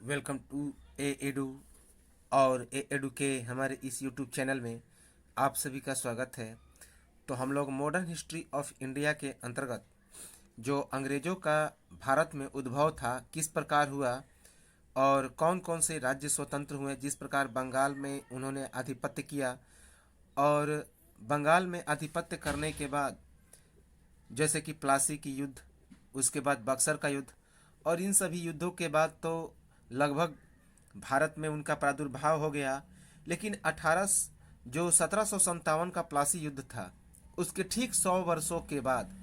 Welcome to A edu और ए edu के हमारे इस यूट्यूब चैनल में आप सभी का स्वागत है। तो हम लोग मॉडर्न हिस्ट्री ऑफ इंडिया के अंतर्गत जो अंग्रेज़ों का भारत में उद्भव था, किस प्रकार हुआ और कौन कौन से राज्य स्वतंत्र हुए, जिस प्रकार बंगाल में उन्होंने आधिपत्य किया और बंगाल में आधिपत्य करने के बाद जैसे कि प्लासी की युद्ध, उसके बाद बक्सर का युद्ध और इन सभी युद्धों के बाद तो लगभग भारत में उनका प्रादुर्भाव हो गया। लेकिन 1757 का प्लासी युद्ध था, उसके ठीक 100 वर्षों के बाद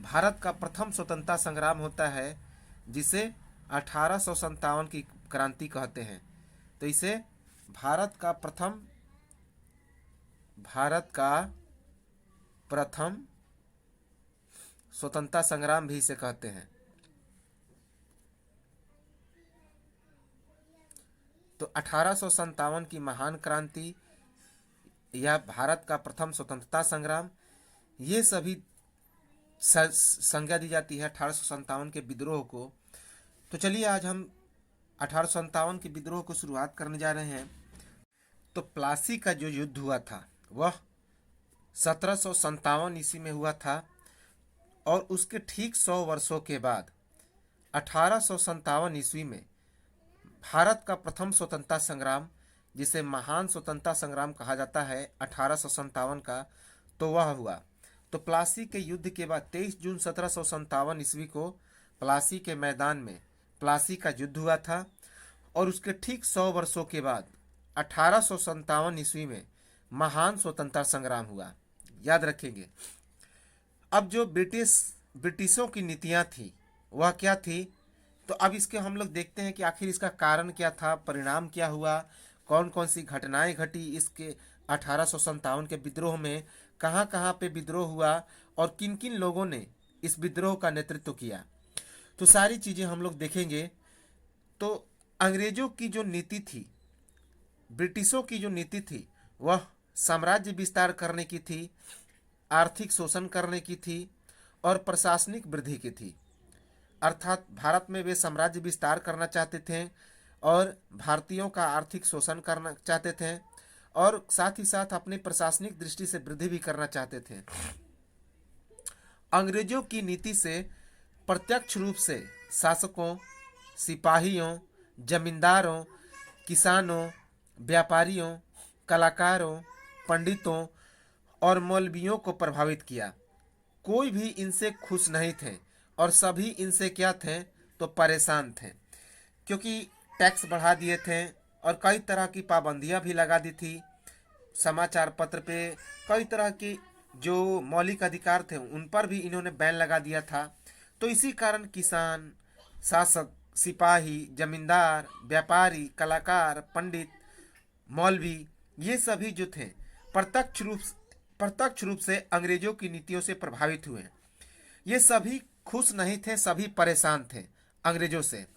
भारत का प्रथम स्वतंत्रता संग्राम होता है, जिसे 1857 की क्रांति कहते हैं। तो इसे भारत का प्रथम स्वतंत्रता संग्राम भी इसे कहते हैं। तो 1857 की महान क्रांति या भारत का प्रथम स्वतंत्रता संग्राम, ये सभी संज्ञा दी जाती है 1857 के विद्रोह को। तो चलिए आज हम 1857 के विद्रोह को शुरुआत करने जा रहे हैं। तो प्लासी का जो युद्ध हुआ था वह 1757 ईस्वी में हुआ था और उसके ठीक 100 वर्षों के बाद 1857 ईस्वी में भारत का प्रथम स्वतंत्रता संग्राम, जिसे महान स्वतंत्रता संग्राम कहा जाता है 1857 का, तो वह हुआ। तो प्लासी के युद्ध के बाद 23 जून 1757 ईस्वी को प्लासी के मैदान में प्लासी का युद्ध हुआ था और उसके ठीक 100 वर्षों के बाद 1857 ईस्वी में महान स्वतंत्रता संग्राम हुआ। याद रखेंगे। अब जो ब्रिटिशों की नीतियां थी वह क्या थी, तो अब इसके हम लोग देखते हैं कि आखिर इसका कारण क्या था, परिणाम क्या हुआ, कौन कौन सी घटनाएं घटी इसके 1857 के विद्रोह में, कहाँ कहाँ पे विद्रोह हुआ और किन किन लोगों ने इस विद्रोह का नेतृत्व किया। तो सारी चीज़ें हम लोग देखेंगे। तो अंग्रेजों की जो नीति थी, ब्रिटिशों की जो नीति थी, वह साम्राज्य विस्तार करने की थी, आर्थिक शोषण करने की थी और प्रशासनिक वृद्धि की थी। अर्थात भारत में वे साम्राज्य विस्तार करना चाहते थे और भारतीयों का आर्थिक शोषण करना चाहते थे और साथ ही साथ अपनी प्रशासनिक दृष्टि से वृद्धि भी करना चाहते थे। अंग्रेजों की नीति से प्रत्यक्ष रूप से शासकों, सिपाहियों, जमींदारों, किसानों, व्यापारियों, कलाकारों, पंडितों और मौलवियों को प्रभावित किया। कोई भी इनसे खुश नहीं थे और सभी इनसे क्या थे, तो परेशान थे, क्योंकि टैक्स बढ़ा दिए थे और कई तरह की पाबंदियां भी लगा दी थी। समाचार पत्र पे कई तरह की जो मौलिक अधिकार थे उन पर भी इन्होंने बैन लगा दिया था। तो इसी कारण किसान, शासक, सिपाही, जमींदार, व्यापारी, कलाकार, पंडित, मौलवी, ये सभी जो थे प्रत्यक्ष रूप से अंग्रेजों की नीतियों से प्रभावित हुए। ये सभी खुश नहीं थे, सभी परेशान थे अंग्रेजों से।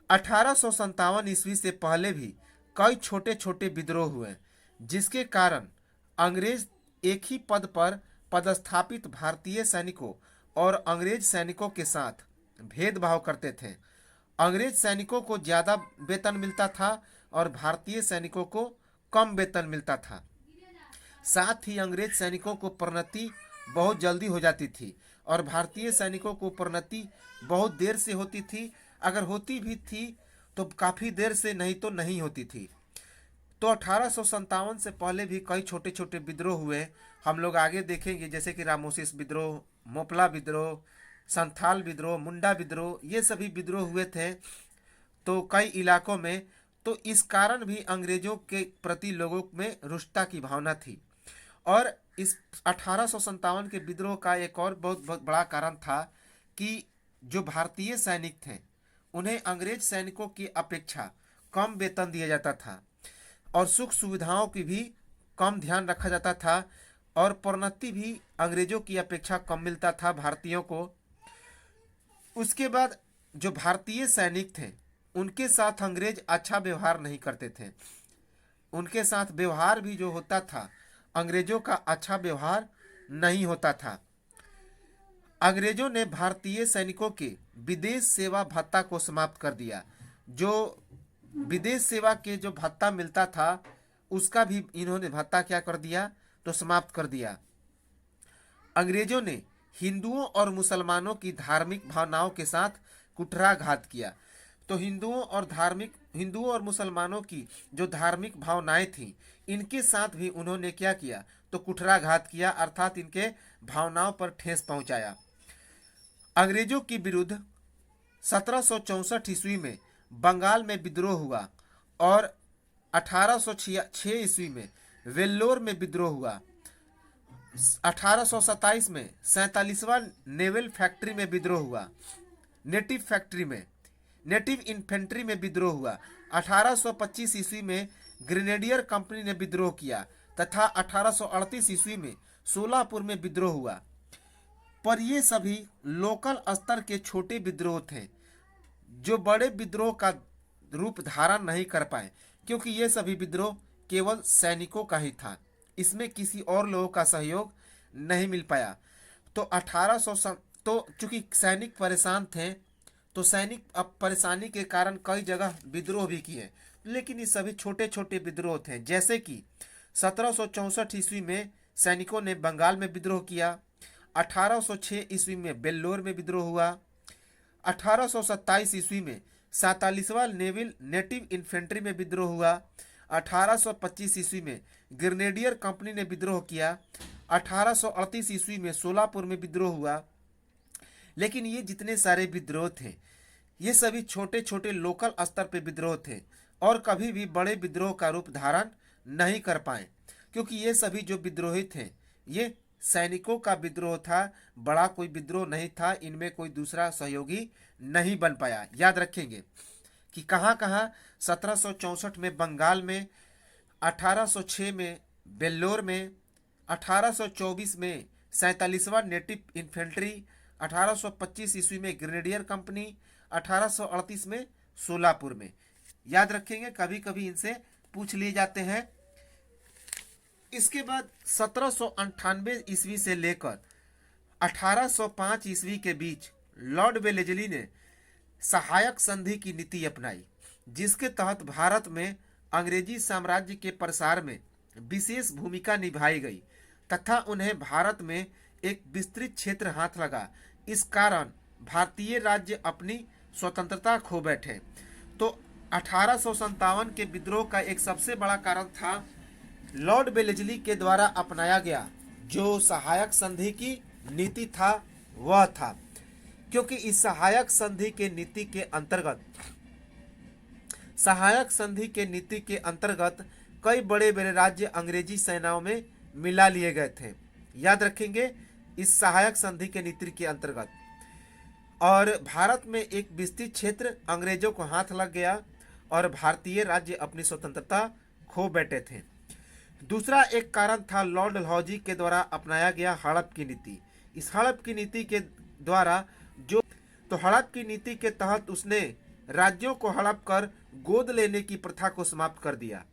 1857 ईस्वी से पहले भी कई छोटे छोटे विद्रोह हुए, जिसके कारण अंग्रेज एक ही पद पर पदस्थापित भारतीय सैनिकों और अंग्रेज सैनिकों के साथ भेदभाव करते थे। अंग्रेज सैनिकों को ज़्यादा वेतन मिलता था और भारतीय सैनिकों को कम वेतन मिलता था। साथ ही अंग्रेज सैनिकों को प्रोन्नति बहुत जल्दी हो जाती थी और भारतीय सैनिकों को प्रोन्नति बहुत देर से होती थी। अगर होती भी थी तो काफ़ी देर से, नहीं तो नहीं होती थी। तो 1857 से पहले भी कई छोटे छोटे विद्रोह हुए, हम लोग आगे देखेंगे, जैसे कि रामोसिस विद्रोह, मोपला विद्रोह, संथाल विद्रोह, मुंडा विद्रोह, ये सभी विद्रोह हुए थे तो कई इलाकों में। तो इस कारण भी अंग्रेजों के प्रति लोगों में रुष्टता की भावना थी। और इस 1857 के विद्रोह का एक और बहुत बड़ा कारण था कि जो भारतीय सैनिक थे उन्हें अंग्रेज सैनिकों की अपेक्षा कम वेतन दिया जाता था और सुख सुविधाओं की भी कम ध्यान रखा जाता था और प्रोन्नति भी अंग्रेजों की अपेक्षा कम मिलता था भारतीयों को। उसके बाद जो भारतीय सैनिक थे उनके साथ अंग्रेज अच्छा व्यवहार नहीं करते थे। उनके साथ व्यवहार भी जो होता था, अंग्रेजों का अच्छा व्यवहार नहीं होता था। अंग्रेजों ने भारतीय सैनिकों के विदेश सेवा भत्ता को समाप्त कर दिया जो विदेश सेवा के जो भत्ता मिलता था उसका भी इन्होंने भत्ता क्या कर दिया, तो समाप्त कर दिया। अंग्रेजों ने हिंदुओं और मुसलमानों की धार्मिक भावनाओं के साथ कुठाराघात किया। तो हिंदुओं और मुसलमानों की जो धार्मिक भावनाएं थीं, इनके साथ भी उन्होंने क्या किया, तो कुठाराघात किया, अर्थात इनके भावनाओं पर ठेस पहुंचाया। अंग्रेजों के विरुद्ध 1764 ईस्वी में बंगाल में विद्रोह हुआ और 1806 ईस्वी में वेल्लोर में विद्रोह हुआ। 1827 में 47वां नेवल फैक्ट्री में विद्रोह हुआ। नेटिव इन्फेंट्री में विद्रोह हुआ। 1825 ईस्वी में ग्रेनेडियर कंपनी ने विद्रोह किया तथा 1838 ईस्वी में सोलापुर में विद्रोह हुआ। पर ये सभी लोकल स्तर के छोटे विद्रोह थे जो बड़े विद्रोह का रूप धारण नहीं कर पाए, क्योंकि ये सभी विद्रोह केवल सैनिकों का ही था, इसमें किसी और लोगों का सहयोग नहीं मिल पाया। तो 1800 तो चूंकि सैनिक परेशान थे, तो सैनिक अब परेशानी के कारण कई जगह विद्रोह भी किए, लेकिन ये सभी छोटे छोटे विद्रोह थे। जैसे कि 1764 ईस्वी में सैनिकों ने बंगाल में विद्रोह किया। 1806 ईस्वी में बेल्लोर में विद्रोह हुआ। 1827 ईस्वी में 47वां नेटिव इन्फेंट्री में विद्रोह हुआ। 1825 ईस्वी में ग्रेनेडियर कंपनी ने विद्रोह किया। 1838 ईस्वी में सोलापुर में विद्रोह हुआ। लेकिन ये जितने सारे विद्रोह थे, ये सभी छोटे छोटे लोकल स्तर पे विद्रोह थे और कभी भी बड़े विद्रोह का रूप धारण नहीं कर पाए, क्योंकि ये सभी जो विद्रोही थे ये सैनिकों का विद्रोह था, बड़ा कोई विद्रोह नहीं था, इनमें कोई दूसरा सहयोगी नहीं बन पाया। याद रखेंगे कि कहाँ कहाँ 1764 में बंगाल में, 1806 में बेल्लोर में, 1824 में 47वां नेटिव इन्फेंट्री, 1825 ईस्वी में ग्रेनेडियर कंपनी, 1838 में सोलापुर में। याद रखेंगे, कभी कभी इनसे पूछ लिए जाते हैं। इसके बाद 1798 ईस्वी से लेकर 1805 ईस्वी के बीच लॉर्ड वेलेस्ली ने सहायक संधि की नीति अपनाई, जिसके तहत भारत में अंग्रेजी साम्राज्य के प्रसार में विशेष भूमिका निभाई गई तथा उन्हें भारत में एक विस्तृत क्षेत्र हाथ लगा। इस कारण भारतीय राज्य अपनी स्वतंत्रता खो बैठे। तो 1857 के विद्रोह का एक सबसे बड़ा कारण था लॉर्ड वेलेस्ली के द्वारा अपनाया गया जो सहायक संधि की नीति था, वह था क्योंकि इस सहायक संधि के नीति के अंतर्गत कई बड़े बड़े राज्य अंग्रेजी सेनाओं में मिला लिए गए थे। याद रखेंगे, इस सहायक संधि के नीति के अंतर्गत और भारत में एक विस्तृत क्षेत्र अंग्रेजों को हाथ लग गया और भारतीय राज्य अपनी स्वतंत्रता खो बैठे थे। दूसरा एक कारण था लॉर्ड डलहौजी के द्वारा अपनाया गया हड़प की नीति। इस हड़प की नीति के द्वारा हड़प की नीति के तहत उसने राज्यों को हड़प कर गोद लेने की प्रथा को समाप्त कर दिया।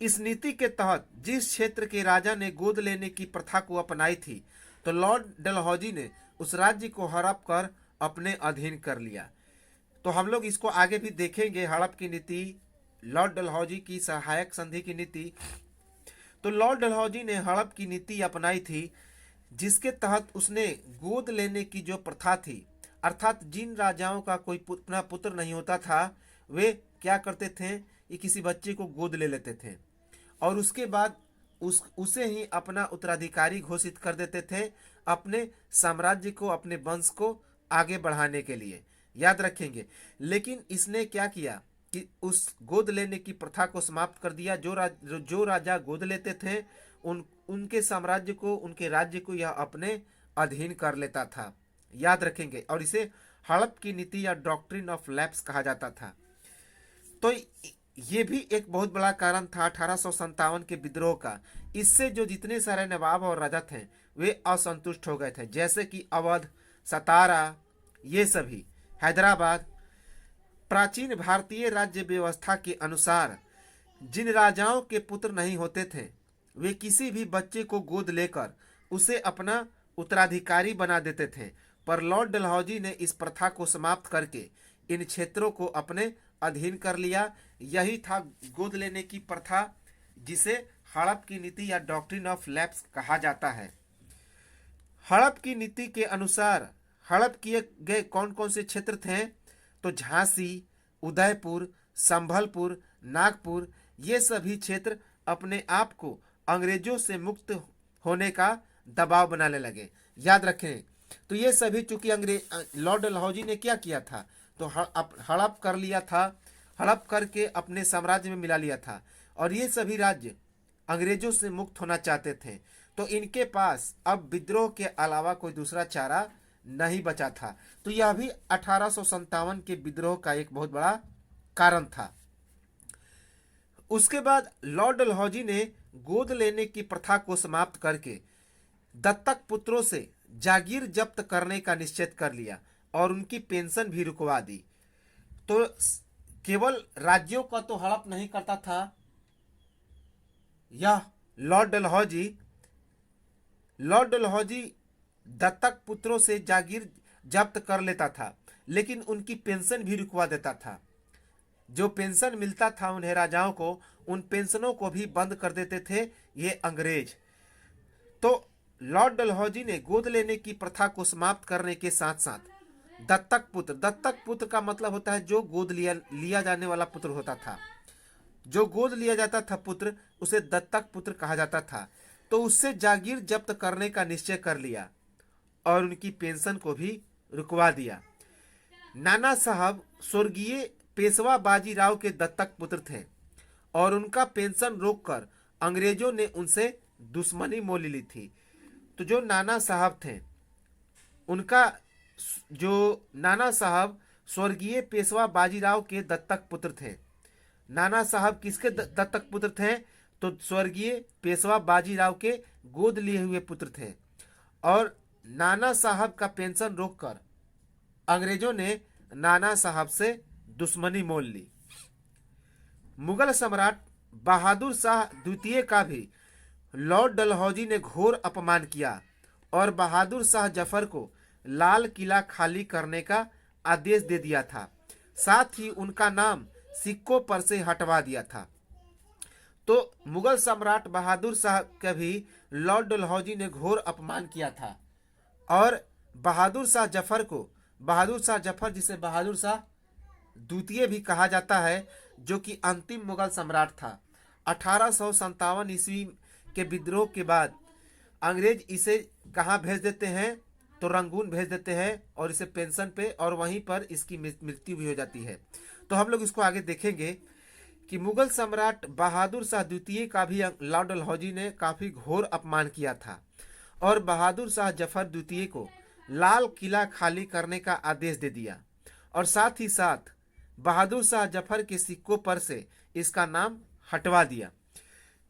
इस नीति के तहत जिस क्षेत्र के राजा ने गोद लेने की प्रथा को अपनाई थी, तो लॉर्ड डलहौजी ने उस राज्य को हड़प कर अपने अधीन कर लिया। तो हम लोग इसको आगे भी देखेंगे, हड़प की नीति, लॉर्ड डलहौजी की सहायक संधि की नीति। तो लॉर्ड डलहौजी ने हड़प की नीति अपनाई थी, जिसके तहत उसने गोद लेने की जो प्रथा थी, अर्थात जिन राजाओं का कोई अपना पुत्र नहीं होता था, वे क्या करते थे, ये किसी बच्चे को गोद ले लेते थे और उसके बाद उसे ही अपना उत्तराधिकारी घोषित कर देते थे अपने साम्राज्य को, अपने वंश को आगे बढ़ाने के लिए। याद रखेंगे, लेकिन इसने क्या किया कि उस गोद लेने की प्रथा को समाप्त कर दिया। जो राजा गोद लेते थे उनके साम्राज्य को, उनके राज्य को यह अपने अधीन कर लेता था। याद रखेंगे, और इसे हड़प की नीति या डॉक्ट्रिन ऑफ लैप्स कहा जाता था। तो ये भी एक बहुत बड़ा कारण था 1857 के विद्रोह का। इससे जो जितने सारे नवाब और राजा थे वे असंतुष्ट हो गए थे, जैसे कि अवध, सतारा, ये सभी, हैदराबाद। प्राचीन भारतीय राज्य व्यवस्था के अनुसार जिन राजाओं के पुत्र नहीं होते थे, वे किसी भी बच्चे को गोद लेकर उसे अपना उत्तराधिकारी बना देते थे। पर लॉर्ड डलहौजी ने इस प्रथा को समाप्त करके इन क्षेत्रों को अपने अधीन कर लिया। यही था गोद लेने की प्रथा, जिसे हड़प की नीति या डॉक्ट्रिन ऑफ लैप्स कहा जाता है। हड़प की नीति के अनुसार हड़प किए गए कौन कौन से क्षेत्र थे? तो झांसी, उदयपुर, संभलपुर, नागपुर, ये सभी क्षेत्र अपने आप को अंग्रेजों से मुक्त होने का दबाव बनाने लगे। याद रखें, तो ये सभी चूंकि लॉर्ड डलहौजी ने क्या किया था, तो हड़प कर लिया था, हड़प करके अपने साम्राज्य में मिला लिया था, और ये सभी राज्य अंग्रेजों से मुक्त होना चाहते थे। तो इनके पास अब विद्रोह के अलावा कोई दूसरा चारा नहीं बचा था। तो यह भी 1857 के विद्रोह का एक बहुत बड़ा कारण था। उसके बाद लॉर्ड डलहौजी ने गोद लेने की प्रथा को समाप्त करके दत्तक पुत्रों से जागीर जब्त करने का निश्चय कर लिया और उनकी पेंशन भी रुकवा दी। तो केवल राज्यों का तो हड़प नहीं करता था यह लॉर्ड डलहौजी दत्तक पुत्रों से जागीर जब्त कर लेता था, लेकिन उनकी पेंशन भी रुकवा देता था। जो पेंशन मिलता था उन्हें राजाओं को, उन पेंशनों को भी बंद कर देते थे ये अंग्रेज। तो लॉर्ड डलहौजी ने गोद लेने की प्रथा को समाप्त करने के साथ साथ दत्तक पुत्र का मतलब होता है जो गोद लिया जाने वाला पुत्र होता था। जो गोद लिया जाता था पुत्र, उसे दत्तक पुत्र कहा जाता था। तो उससे जागीर जब्त करने का निश्चय कर लिया और उनकी पेंशन को भी रुकवा दिया। नाना साहब स्वर्गीय पेशवा बाजीराव के दत्तक पुत्र थे और उनका पेंशन रोककर अंग्रेजों ने उनसे दुश्मनी मोल ली थी। तो जो नाना साहब थे, उनका जो नाना साहब स्वर्गीय पेशवा बाजीराव के दत्तक पुत्र थे। नाना साहब किसके दत्तक पुत्र थे? तो स्वर्गीय पेशवा बाजीराव के गोद लिए हुए पुत्र थे। और नाना साहब का पेंशन रोककर अंग्रेजों ने नाना साहब से दुश्मनी मोल ली। मुगल सम्राट बहादुर शाह द्वितीय का भी लॉर्ड डलहौजी ने घोर अपमान किया और बहादुर शाह जफर को लाल किला खाली करने का आदेश दे दिया था। साथ ही उनका नाम सिक्कों पर से हटवा दिया था। तो मुगल सम्राट बहादुर शाह का भी लॉर्ड डलहौजी ने घोर अपमान किया था और बहादुर शाह जफर जिसे बहादुर शाह द्वितीय भी कहा जाता है, जो कि अंतिम मुगल सम्राट था। 1857 ईस्वी के विद्रोह के बाद अंग्रेज इसे कहाँ भेज देते हैं? तो रंगून भेज देते हैं और इसे पेंशन पे, और वहीं पर इसकी मृत्यु भी हो जाती है। तो हम लोग इसको आगे देखेंगे कि मुगल सम्राट बहादुर शाह द्वितीय का भी लॉर्ड डलहौजी ने काफी घोर अपमान किया था और बहादुर शाह जफर द्वितीय को लाल किला खाली करने का आदेश दे दिया और साथ ही साथ बहादुर शाह जफर के सिक्कों पर से इसका नाम हटवा दिया।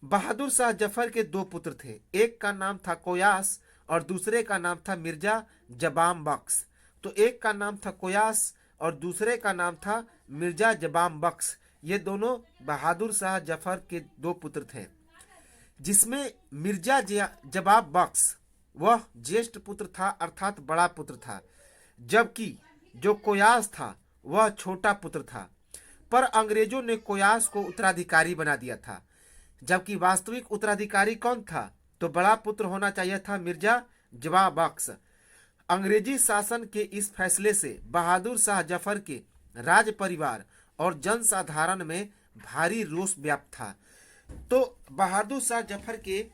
बहादुर शाह जफर के दो पुत्र थे, एक का नाम था कोयास और दूसरे का नाम था मिर्जा जबाम बख्श। तो एक का नाम था कोयास और दूसरे का नाम था मिर्जा जबाम बख्श। ये दोनों बहादुर शाह जफर के दो पुत्र थे, जिसमें मिर्जा जबाब बख्श वह ज्येष्ठ पुत्र था, अर्थात बड़ा पुत्र था, जबकि जो कोयास था वह छोटा पुत्र था। पर अंग्रेजों ने कोयास को उत्तराधिकारी बना दिया था, जबकि वास्तविक उत्तराधिकारी कौन था? तो बड़ा पुत्र होना चाहिए था, मिर्जा जबाब बख्श। अंग्रेजी शासन के इस फैसले से बहादुर शाह जफर के राज परिवार और जनसाधारण में भारी रोष व्याप्त था। तो बहादुर शाह जफर के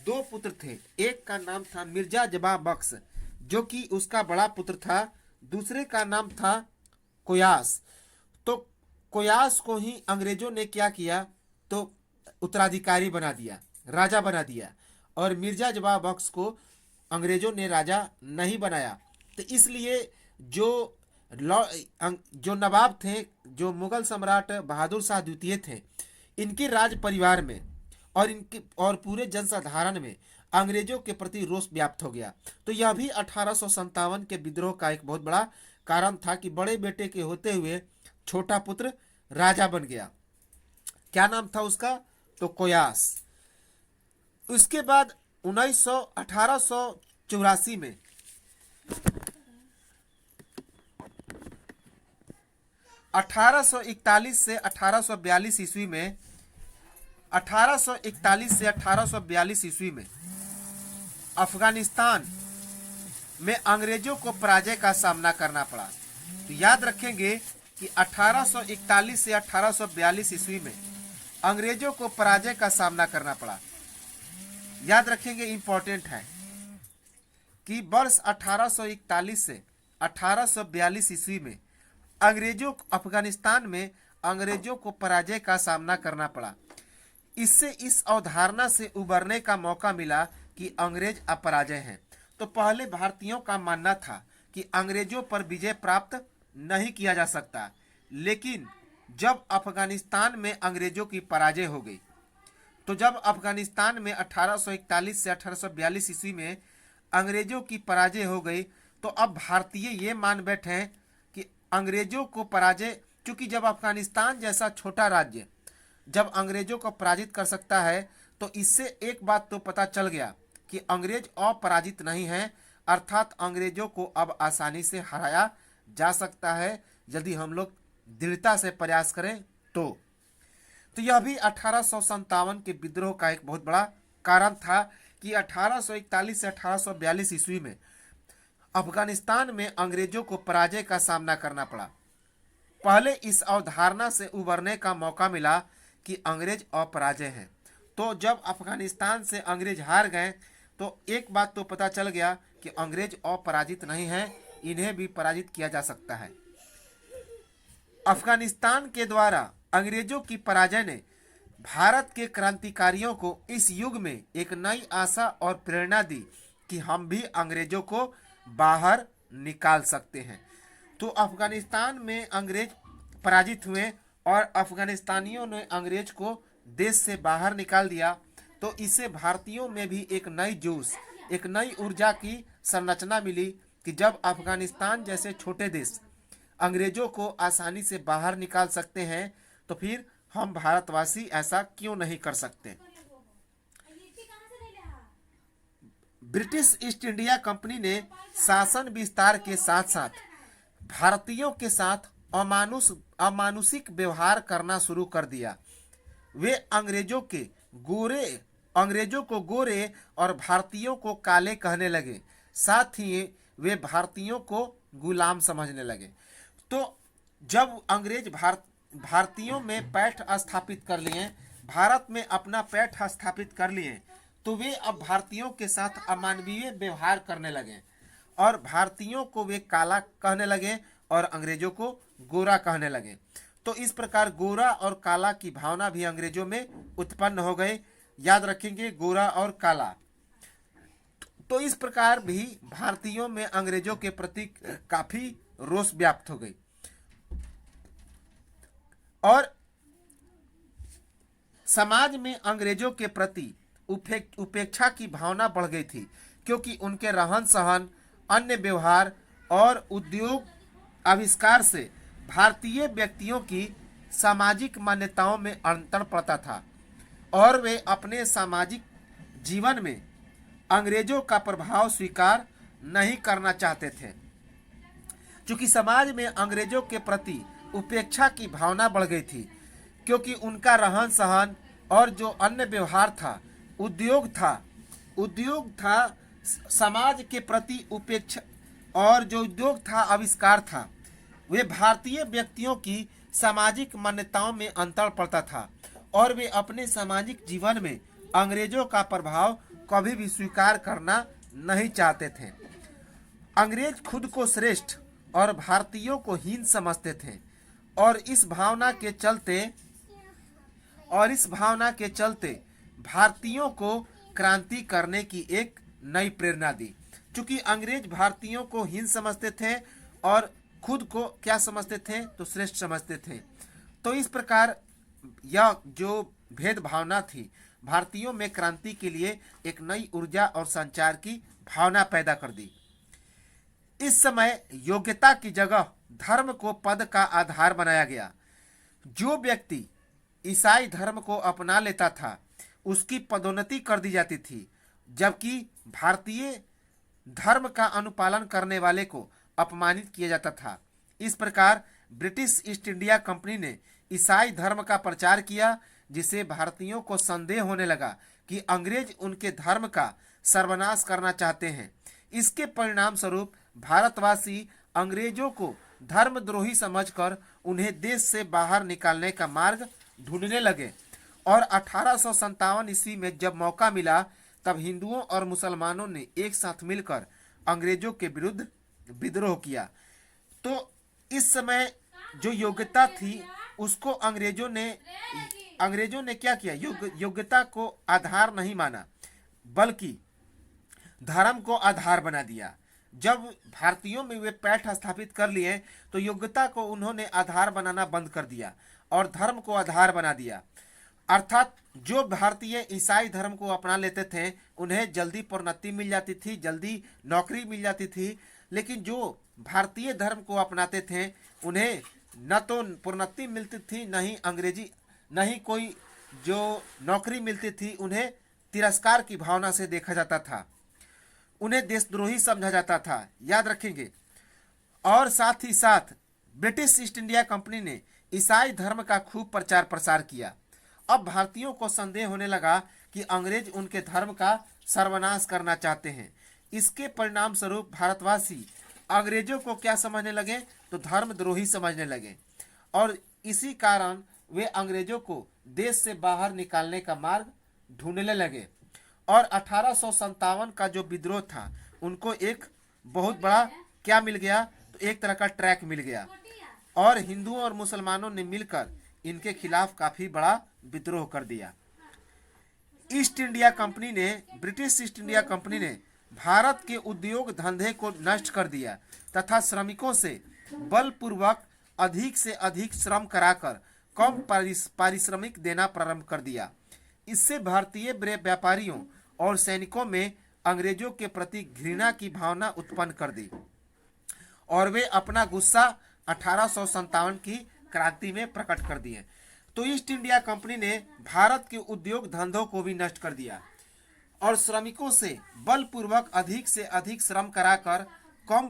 दो पुत्र थे, एक का नाम था मिर्जा जबाब बख्श जो कि उसका बड़ा पुत्र था, दूसरे का नाम था कोयास। तो कोयास को ही अंग्रेजों ने क्या किया? तो उत्तराधिकारी बना दिया, राजा बना दिया, और मिर्जा जबाब बख्श को अंग्रेजों ने राजा नहीं बनाया। तो इसलिए जो नवाब थे, जो मुगल सम्राट बहादुर शाह द्वितीय थे, इनके राज परिवार में और पूरे जनसाधारण में अंग्रेजों के प्रति रोष व्याप्त हो गया। तो यह भी 1857 के विद्रोह का एक बहुत बड़ा कारण था कि बड़े बेटे के होते हुए छोटा पुत्र राजा बन गया। क्या नाम था उसका? तो कोयास। उसके बाद 1884 में 1841 से 1842 ईस्वी में 1841 से 1842 ईस्वी में अफगानिस्तान में अंग्रेजों को पराजय का सामना करना पड़ा। तो याद रखेंगे कि 1841 से 1842 ईस्वी में अंग्रेजों को पराजय का सामना करना पड़ा। याद रखेंगे, इंपॉर्टेंट है कि वर्ष 1841 से 1842 ईस्वी में अफगानिस्तान में अंग्रेजों को पराजय का सामना करना पड़ा। इससे इस अवधारणा से उबरने का मौका मिला कि अंग्रेज अपराजय हैं। तो पहले भारतीयों का मानना था कि अंग्रेजों पर विजय प्राप्त नहीं किया जा सकता, लेकिन जब अफगानिस्तान में अंग्रेजों की पराजय हो गई, तो जब अफगानिस्तान में 1841 से 1842 ईस्वी में अंग्रेजों की पराजय हो गई, तो अब भारतीय ये मान बैठे हैं कि अंग्रेजों को पराजय, क्योंकि जब अफगानिस्तान जैसा छोटा राज्य जब अंग्रेजों को पराजित कर सकता है, तो इससे एक बात तो पता चल गया कि अंग्रेज अपराजित नहीं हैं, अर्थात अंग्रेजों को अब आसानी से हराया जा सकता है यदि हम लोग दृढ़ता से प्रयास करें तो यह भी 1857 के विद्रोह का एक बहुत बड़ा कारण था कि 1841 से 1842 ईस्वी में अफगानिस्तान में अंग्रेजों को पराजय का सामना करना पड़ा। पहले इस अवधारणा से उबरने का मौका मिला कि अंग्रेज अपराजय हैं। तो जब अफगानिस्तान से अंग्रेज हार गए, तो एक बात तो पता चल गया कि अंग्रेज अपराजित नहीं हैं, इन्हें भी पराजित किया जा सकता है। अफगानिस्तान के द्वारा अंग्रेजों की पराजय ने भारत के क्रांतिकारियों को इस युग में एक नई आशा और प्रेरणा दी कि हम भी अंग्रेजों को बाहर निकाल सकते हैं। तो अफगानिस्तान में अंग्रेज पराजित हुए और अफगानिस्तानियों ने अंग्रेज को देश से बाहर निकाल दिया। तो इससे भारतीयों में भी एक नई जोश, एक नई ऊर्जा की संरचना मिली कि जब अफगानिस्तान जैसे छोटे देश अंग्रेजों को आसानी से बाहर निकाल सकते हैं, तो फिर हम भारतवासी ऐसा क्यों नहीं कर सकते। ब्रिटिश ईस्ट इंडिया कंपनी ने शासन विस्तार के साथ साथ भारतीयों के साथ अमानुषिक व्यवहार करना शुरू कर दिया। वे अंग्रेजों को गोरे और भारतीयों को काले कहने लगे। साथ ही वे भारतीयों को गुलाम समझने लगे। तो जब अंग्रेज भारतीयों में पैठ स्थापित कर लिए, भारत में अपना पैठ स्थापित कर लिए, तो वे अब भारतीयों के साथ अमानवीय व्यवहार करने लगे और भारतीयों को वे काला कहने लगे और अंग्रेजों को गोरा कहने लगे। तो इस प्रकार गोरा और काला की भावना भी अंग्रेजों में उत्पन्न हो गई। याद रखेंगे, गोरा और काला। तो इस प्रकार भी भारतीयों में अंग्रेजों के प्रति काफी रोष व्याप्त हो गई और समाज में अंग्रेजों के प्रति उपेक्षा की भावना बढ़ गई थी, क्योंकि उनके रहन सहन, अन्य व्यवहार और उद्योग आविष्कार से भारतीय व्यक्तियों की सामाजिक मान्यताओं में अंतर पड़ता था और वे अपने सामाजिक जीवन में अंग्रेजों का प्रभाव स्वीकार नहीं करना चाहते थे। क्योंकि समाज में अंग्रेजों के प्रति उपेक्षा की भावना बढ़ गई थी, क्योंकि उनका रहन सहन और जो अन्य व्यवहार था, उद्योग था समाज के प्रति उपेक्षा, और जो उद्योग था, आविष्कार था, वे भारतीय व्यक्तियों की सामाजिक मान्यताओं में अंतर पड़ता था और वे अपने सामाजिक जीवन में अंग्रेजों का प्रभाव कभी भी स्वीकार करना नहीं चाहते थे। अंग्रेज खुद को श्रेष्ठ और भारतीयों को हीन समझते थे और इस भावना के चलते भारतीयों को क्रांति करने की एक नई प्रेरणा दी। क्योंकि अंग्रेज भारतीयों को हीन समझते थे और खुद को क्या समझते थे, तो श्रेष्ठ समझते थे। तो इस प्रकार यह जो भेद भावना थी, भारतीयों में क्रांति के लिए एक नई ऊर्जा और संचार की भावना पैदा कर दी। इस समय योग्यता की जगह धर्म को पद का आधार बनाया गया। जो व्यक्ति ईसाई धर्म को अपना लेता था, उसकी पदोन्नति कर दी जाती थी, जबकि भारतीय धर्म का अनुपालन करने वाले को अपमानित किया जाता था। इस प्रकार ब्रिटिश ईस्ट इंडिया कंपनी ने ईसाई धर्म का प्रचार किया, जिससे भारतीयों को संदेह होने लगा कि अंग्रेज उनके धर्म का सर्वनाश करना चाहते हैं। इसके परिणाम स्वरूप भारतवासी अंग्रेजों को धर्मद्रोही समझकर उन्हें देश से बाहर निकालने का मार्ग ढूंढने लगे और 1857 ईस्वी में जब मौका मिला तब हिंदुओं और मुसलमानों ने एक साथ मिलकर अंग्रेजों के विरुद्ध विद्रोह किया। तो इस समय जो योग्यता थी उसको अंग्रेजों ने क्या किया, योग्यता को आधार नहीं माना बल्कि धर्म को आधार बना दिया। जब भारतीयों में वे पैठ स्थापित कर लिए तो योग्यता को उन्होंने आधार बनाना बंद कर दिया और धर्म को आधार बना दिया। अर्थात जो भारतीय ईसाई धर्म को अपना लेते थे उन्हें जल्दी प्रोन्नति मिल जाती थी, जल्दी नौकरी मिल जाती थी, लेकिन जो भारतीय धर्म को अपनाते थे उन्हें न तो प्रोन्नति मिलती थी, न ही कोई जो नौकरी मिलती थी, उन्हें तिरस्कार की भावना से देखा जाता था, उन्हें देशद्रोही समझा जाता था, याद रखेंगे। और साथ ही साथ ब्रिटिश ईस्ट इंडिया कंपनी ने ईसाई धर्म का खूब प्रचार प्रसार किया। अब भारतीयों को संदेह होने लगा कि अंग्रेज उनके धर्म का सर्वनाश करना चाहते हैं। इसके परिणाम स्वरूप भारतवासी अंग्रेजों को क्या समझने लगे, तो धर्मद्रोही समझने लगे और इसी कारण वे अंग्रेजों को देश से बाहर निकालने का मार्ग ढूंढने लगे। और 1857 का जो विद्रोह था उनको एक बहुत बड़ा क्या मिल गया, तो एक तरह का ट्रैक मिल गया और हिंदुओं और मुसलमानों ने मिलकर इनके खिलाफ काफी बड़ा विद्रोह कर दिया। ब्रिटिश ईस्ट इंडिया कंपनी ने भारत के उद्योग धंधे को नष्ट कर दिया तथा श्रमिकों से बलपूर्वक अधिक से अधिक श्रम कराकर कम पारिश्रमिक देना प्रारंभ कर दिया। इससे भारतीय व्यापारियों और सैनिकों में अंग्रेजों के प्रति घृणा की भावना उत्पन्न कर दी और वे अपना गुस्सा 1857 की क्रांति में प्रकट कर दिए। तो ईस्ट इंडिया कंपनी ने भारत के उद्योग धंधों को भी नष्ट कर दिया और श्रमिकों से बलपूर्वक अधिक से अधिक श्रम कराकर कम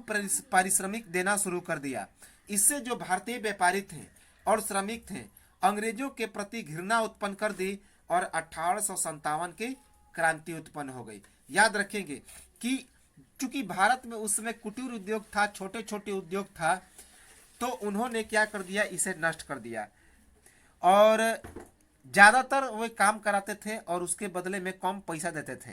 पारिश्रमिक देना शुरू कर दिया। इससे जो भारतीय व्यापारी थे और श्रमिक थे अंग्रेजों के प्रति घृणा उत्पन्न कर दी और 1857 की क्रांति उत्पन्न हो गई। याद रखेंगे कि चूंकि भारत में उस समय कुटीर उद्योग था, छोटे छोटे उद्योग था, तो उन्होंने क्या कर दिया, इसे नष्ट कर दिया और ज़्यादातर वे काम कराते थे और उसके बदले में कम पैसा देते थे।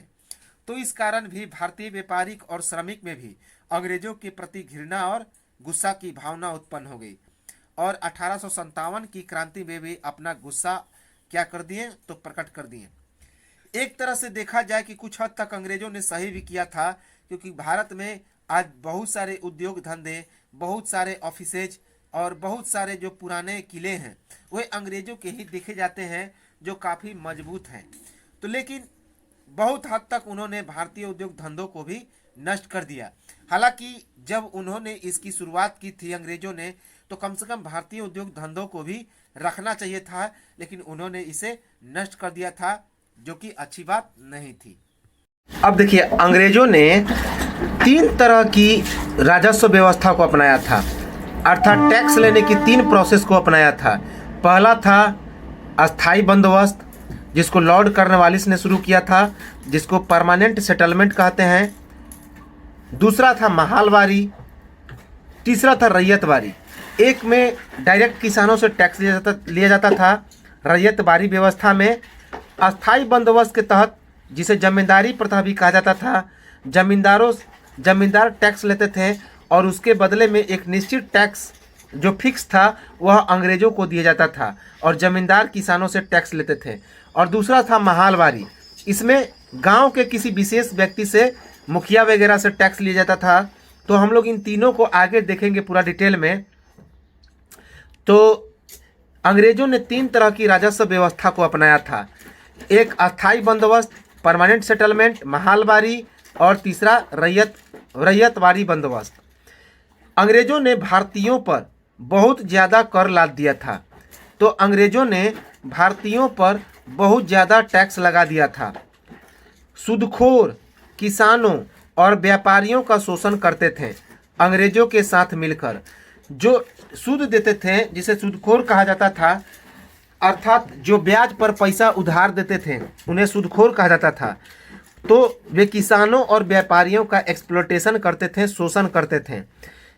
तो इस कारण भी भारतीय व्यापारिक और श्रमिक में भी अंग्रेजों के प्रति घृणा और गुस्सा की भावना उत्पन्न हो गई और 1857 की क्रांति में भी अपना गुस्सा क्या कर दिए, तो प्रकट कर दिए। एक तरह से देखा जाए कि कुछ हद तक अंग्रेजों ने सही भी किया था, क्योंकि भारत में आज बहुत सारे उद्योग धंधे, बहुत सारे ऑफिसेज और बहुत सारे जो पुराने किले हैं वे अंग्रेजों के ही देखे जाते हैं, जो काफ़ी मजबूत हैं। तो लेकिन बहुत हद तक उन्होंने भारतीय उद्योग धंधों को भी नष्ट कर दिया। हालांकि जब उन्होंने इसकी शुरुआत की थी अंग्रेजों ने, तो कम से कम भारतीय उद्योग धंधों को भी रखना चाहिए था, लेकिन उन्होंने इसे नष्ट कर दिया था, जो कि अच्छी बात नहीं थी। अब देखिए, अंग्रेजों ने 3 तरह की राजस्व व्यवस्था को अपनाया था, अर्थात टैक्स लेने की 3 प्रोसेस को अपनाया था। पहला था अस्थाई बंदोबस्त, जिसको लॉर्ड कॉर्नवालिस ने शुरू किया था, जिसको परमानेंट सेटलमेंट कहते हैं। दूसरा था महालवारी, तीसरा था रैयतवारी। एक में डायरेक्ट किसानों से टैक्स लिया जाता था, रैयतवारी व्यवस्था में अस्थाई बंदोबस्त के तहत, जिसे जमींदारी प्रथा भी कहा जाता था, जमींदार टैक्स लेते थे और उसके बदले में एक निश्चित टैक्स जो फिक्स था वह अंग्रेजों को दिया जाता था और जमींदार किसानों से टैक्स लेते थे। और दूसरा था महालवारी, इसमें गांव के किसी विशेष व्यक्ति से, मुखिया वगैरह से टैक्स लिया जाता था। तो हम लोग इन तीनों को आगे देखेंगे पूरा डिटेल में। तो अंग्रेजों ने 3 तरह की राजस्व व्यवस्था को अपनाया था, एक अस्थाई बंदोबस्त, परमानेंट सेटलमेंट, महालवारी, और तीसरा रैयतवारी बंदोबस्त। अंग्रेजों ने भारतीयों पर बहुत ज़्यादा कर लाद दिया था, तो अंग्रेजों ने भारतीयों पर बहुत ज़्यादा टैक्स लगा दिया था। सूदखोर किसानों और व्यापारियों का शोषण करते थे अंग्रेजों के साथ मिलकर। जो सूद देते थे, जिसे सूदखोर कहा जाता था, अर्थात जो ब्याज पर पैसा उधार देते थे उन्हें सूदखोर कहा जाता था। तो वे किसानों और व्यापारियों का एक्सप्लॉयटेशन करते थे, शोषण करते थे।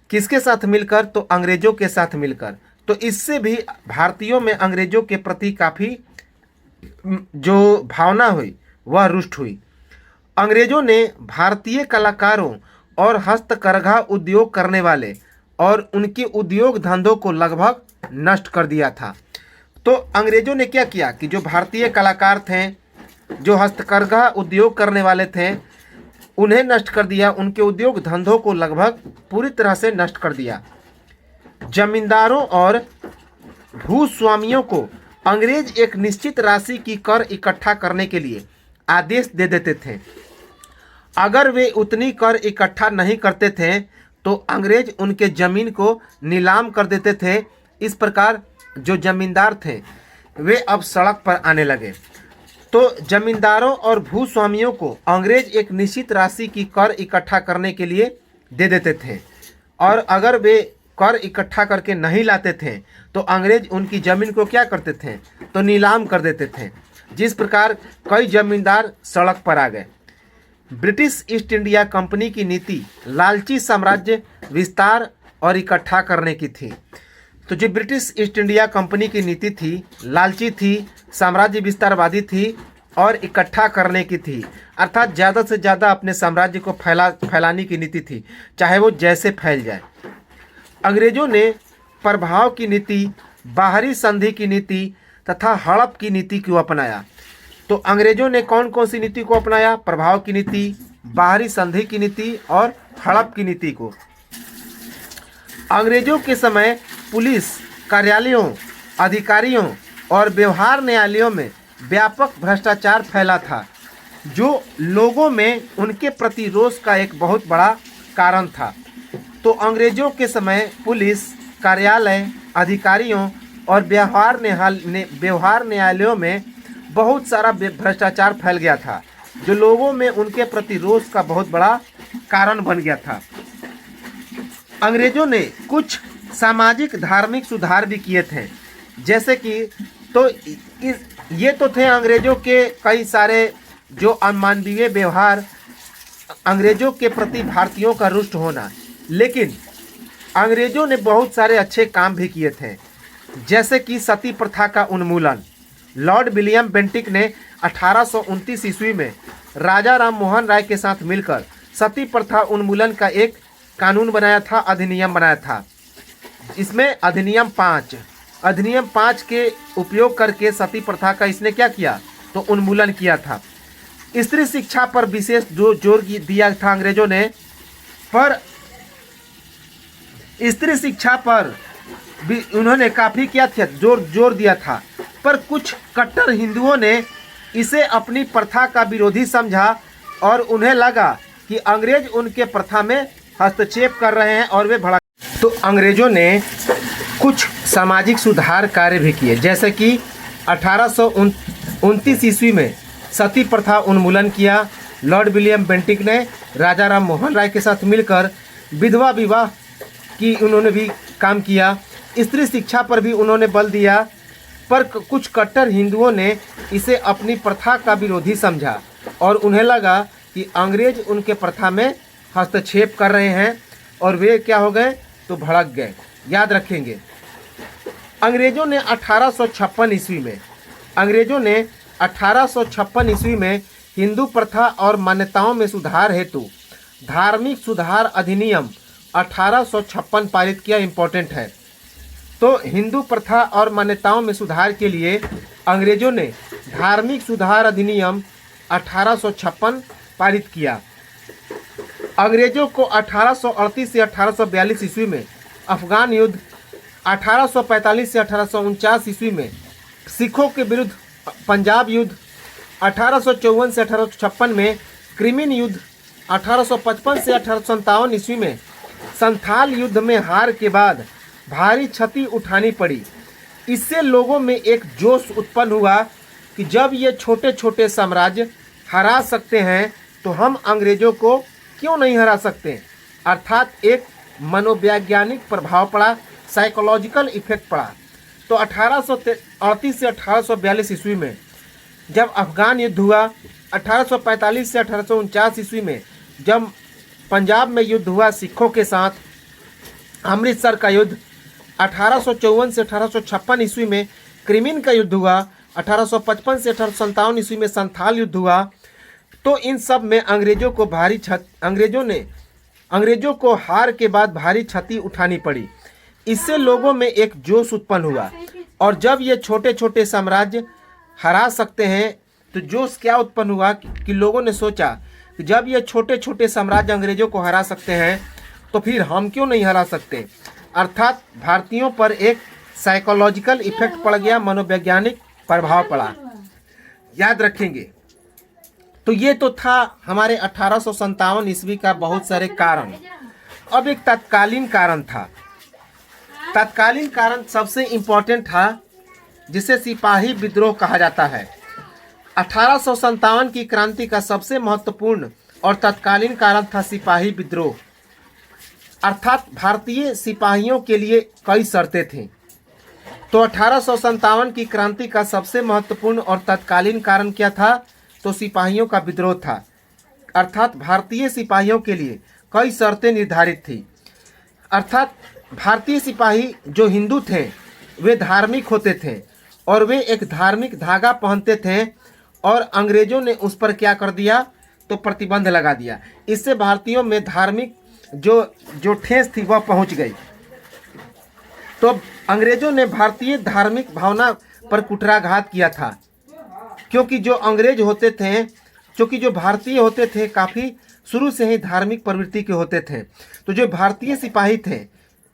किसके साथ मिलकर? तो अंग्रेजों के साथ मिलकर। तो इससे भी भारतीयों में अंग्रेजों के प्रति काफ़ी जो भावना हुई वह रुष्ट हुई। अंग्रेजों ने भारतीय कलाकारों और हस्तकरघा उद्योग करने वाले और उनके उद्योग धंधों को लगभग नष्ट कर दिया था। तो अंग्रेजों ने क्या किया कि जो भारतीय कलाकार थे, जो हस्तकरघा उद्योग करने वाले थे, उन्हें नष्ट कर दिया, उनके उद्योग धंधों को लगभग पूरी तरह से नष्ट कर दिया। जमींदारों और भूस्वामियों को अंग्रेज एक निश्चित राशि की कर इकट्ठा करने के लिए आदेश दे देते थे। अगर वे उतनी कर इकट्ठा नहीं करते थे तो अंग्रेज उनके ज़मीन को नीलाम कर देते थे। इस प्रकार जो जमींदार थे वे अब सड़क पर आने लगे। तो जमींदारों और भूस्वामियों को अंग्रेज एक निश्चित राशि की कर इकट्ठा करने के लिए दे देते थे, और अगर वे कर इकट्ठा करके नहीं लाते थे तो अंग्रेज उनकी ज़मीन को क्या करते थे? तो नीलाम कर देते थे। जिस प्रकार कई जमींदार सड़क पर आ गए। ब्रिटिश ईस्ट इंडिया कंपनी की नीति लालची साम्राज्य विस्तार और इकट्ठा करने की थी। तो जो ब्रिटिश ईस्ट इंडिया कंपनी की नीति थी, लालची थी, साम्राज्य विस्तारवादी थी और इकट्ठा करने की थी, अर्थात ज़्यादा से ज़्यादा अपने साम्राज्य को फैलाने की नीति थी, चाहे वो जैसे फैल जाए। अंग्रेजों ने प्रभाव की नीति, बाहरी संधि की नीति तथा हड़प की नीति को अपनाया। तो अंग्रेजों ने कौन कौन सी नीति को अपनाया? प्रभाव की नीति, बाहरी संधि की नीति और हड़प की नीति को। अंग्रेजों के समय पुलिस कार्यालयों, अधिकारियों और व्यवहार न्यायालयों में व्यापक भ्रष्टाचार फैला था, जो लोगों में उनके प्रति रोष का एक बहुत बड़ा कारण था। तो अंग्रेजों के समय पुलिस, कार्यालय, अधिकारियों और व्यवहार न्यायालयों में बहुत सारा भ्रष्टाचार फैल गया था, जो लोगों में उनके प्रति रोष का बहुत बड़ा कारण बन गया था। अंग्रेजों ने कुछ सामाजिक धार्मिक सुधार भी किए थे, जैसे कि ये तो थे अंग्रेजों के कई सारे जो अमानवीय व्यवहार, अंग्रेजों के प्रति भारतीयों का रुष्ट होना, लेकिन अंग्रेजों ने बहुत सारे अच्छे काम भी किए थे, जैसे कि सती प्रथा का उन्मूलन। लॉर्ड विलियम बेंटिक ने 1829 ईस्वी में राजा राम मोहन राय के साथ मिलकर सती प्रथा उन्मूलन का एक कानून बनाया था, अधिनियम बनाया था। इसमें अधिनियम 5 के उपयोग करके सती प्रथा का इसने क्या किया? तो उन्मूलन किया था। स्त्री शिक्षा पर विशेष जोर दिया था अंग्रेजों ने, पर स्त्री शिक्षा पर भी उन्होंने काफ़ी क्या था? जोर दिया था। पर कुछ कट्टर हिंदुओं ने इसे अपनी प्रथा का विरोधी समझा और उन्हें लगा कि अंग्रेज उनके प्रथा में हस्तक्षेप कर रहे हैं और वे भड़क। तो अंग्रेजों ने कुछ सामाजिक सुधार कार्य भी किए, जैसे कि 1829 ईस्वी में सती प्रथा उन्मूलन किया। लॉर्ड विलियम बेंटिक ने राजा राम मोहन राय के साथ मिलकर विधवा विवाह की उन्होंने भी काम किया। स्त्री शिक्षा पर भी उन्होंने बल दिया, पर कुछ कट्टर हिंदुओं ने इसे अपनी प्रथा का विरोधी समझा और उन्हें लगा कि अंग्रेज उनके प्रथा में हस्तक्षेप कर रहे हैं और वे क्या हो गए? तो भड़क गए। याद रखेंगे, अंग्रेजों ने 1856 ईस्वी में हिंदू प्रथा और मान्यताओं में सुधार हेतु धार्मिक सुधार अधिनियम 1856 पारित किया। इम्पोर्टेंट है। तो हिंदू प्रथा और मान्यताओं में सुधार के लिए अंग्रेजों ने धार्मिक सुधार अधिनियम 1856 पारित किया। अंग्रेजों को 1838 से 1842 ईस्वी में अफगान युद्ध, 1845 से 1849 ईस्वी में सिखों के विरुद्ध पंजाब युद्ध, 1854 से 1856 में क्रिमिन युद्ध, 1855 से 1857 ईस्वी में संथाल युद्ध में हार के बाद भारी क्षति उठानी पड़ी। इससे लोगों में एक जोश उत्पन्न हुआ कि जब ये छोटे छोटे साम्राज्य हरा सकते हैं तो हम अंग्रेजों को क्यों नहीं हरा सकते। अर्थात एक मनोवैज्ञानिक प्रभाव पड़ा, साइकोलॉजिकल इफेक्ट पड़ा। तो 1838 से 1842 ईस्वी में जब अफगान युद्ध हुआ, 1845 से 1849 ईस्वी में जब पंजाब में युद्ध हुआ सिखों के साथ, अमृतसर का युद्ध, 1854 से 1856 ईस्वी में क्रिमिन का युद्ध हुआ, 1855 से 1857 ईस्वी में संथाल युद्ध हुआ। तो इन सब में अंग्रेजों को हार के बाद भारी क्षति उठानी पड़ी। इससे लोगों में एक जोश उत्पन्न हुआ, और जब ये छोटे छोटे साम्राज्य हरा सकते हैं तो जोश क्या उत्पन्न हुआ कि लोगों ने सोचा कि जब ये छोटे छोटे साम्राज्य अंग्रेजों को हरा सकते हैं तो फिर हम क्यों नहीं हरा सकते। अर्थात भारतीयों पर एक साइकोलॉजिकल इफेक्ट पड़ गया, मनोवैज्ञानिक प्रभाव पड़ा, याद रखेंगे। तो ये तो था हमारे 1857 ईस्वी का बहुत सारे कारण। अब एक तत्कालीन कारण था। तत्कालीन कारण सबसे इम्पोर्टेंट था, जिसे सिपाही विद्रोह कहा जाता है। 1857 की क्रांति का सबसे महत्वपूर्ण और तत्कालीन कारण था सिपाही विद्रोह। अर्थात भारतीय सिपाहियों के लिए कई शर्तें थीं। तो 1857 की क्रांति का सबसे महत्वपूर्ण और तत्कालीन कारण क्या था? तो सिपाहियों का विद्रोह था। अर्थात भारतीय सिपाहियों के लिए कई शर्तें निर्धारित थी। अर्थात भारतीय सिपाही जो हिंदू थे वे धार्मिक होते थे, और वे एक धार्मिक धागा पहनते थे, और अंग्रेजों ने उस पर क्या कर दिया? तो प्रतिबंध लगा दिया। इससे भारतीयों में धार्मिक जो ठेस थी वह पहुंच गई। तो अंग्रेजों ने भारतीय धार्मिक भावना पर कुठाराघात किया था, क्योंकि जो अंग्रेज होते थे, क्योंकि जो भारतीय होते थे काफ़ी शुरू से ही धार्मिक प्रवृत्ति के होते थे। तो जो भारतीय सिपाही थे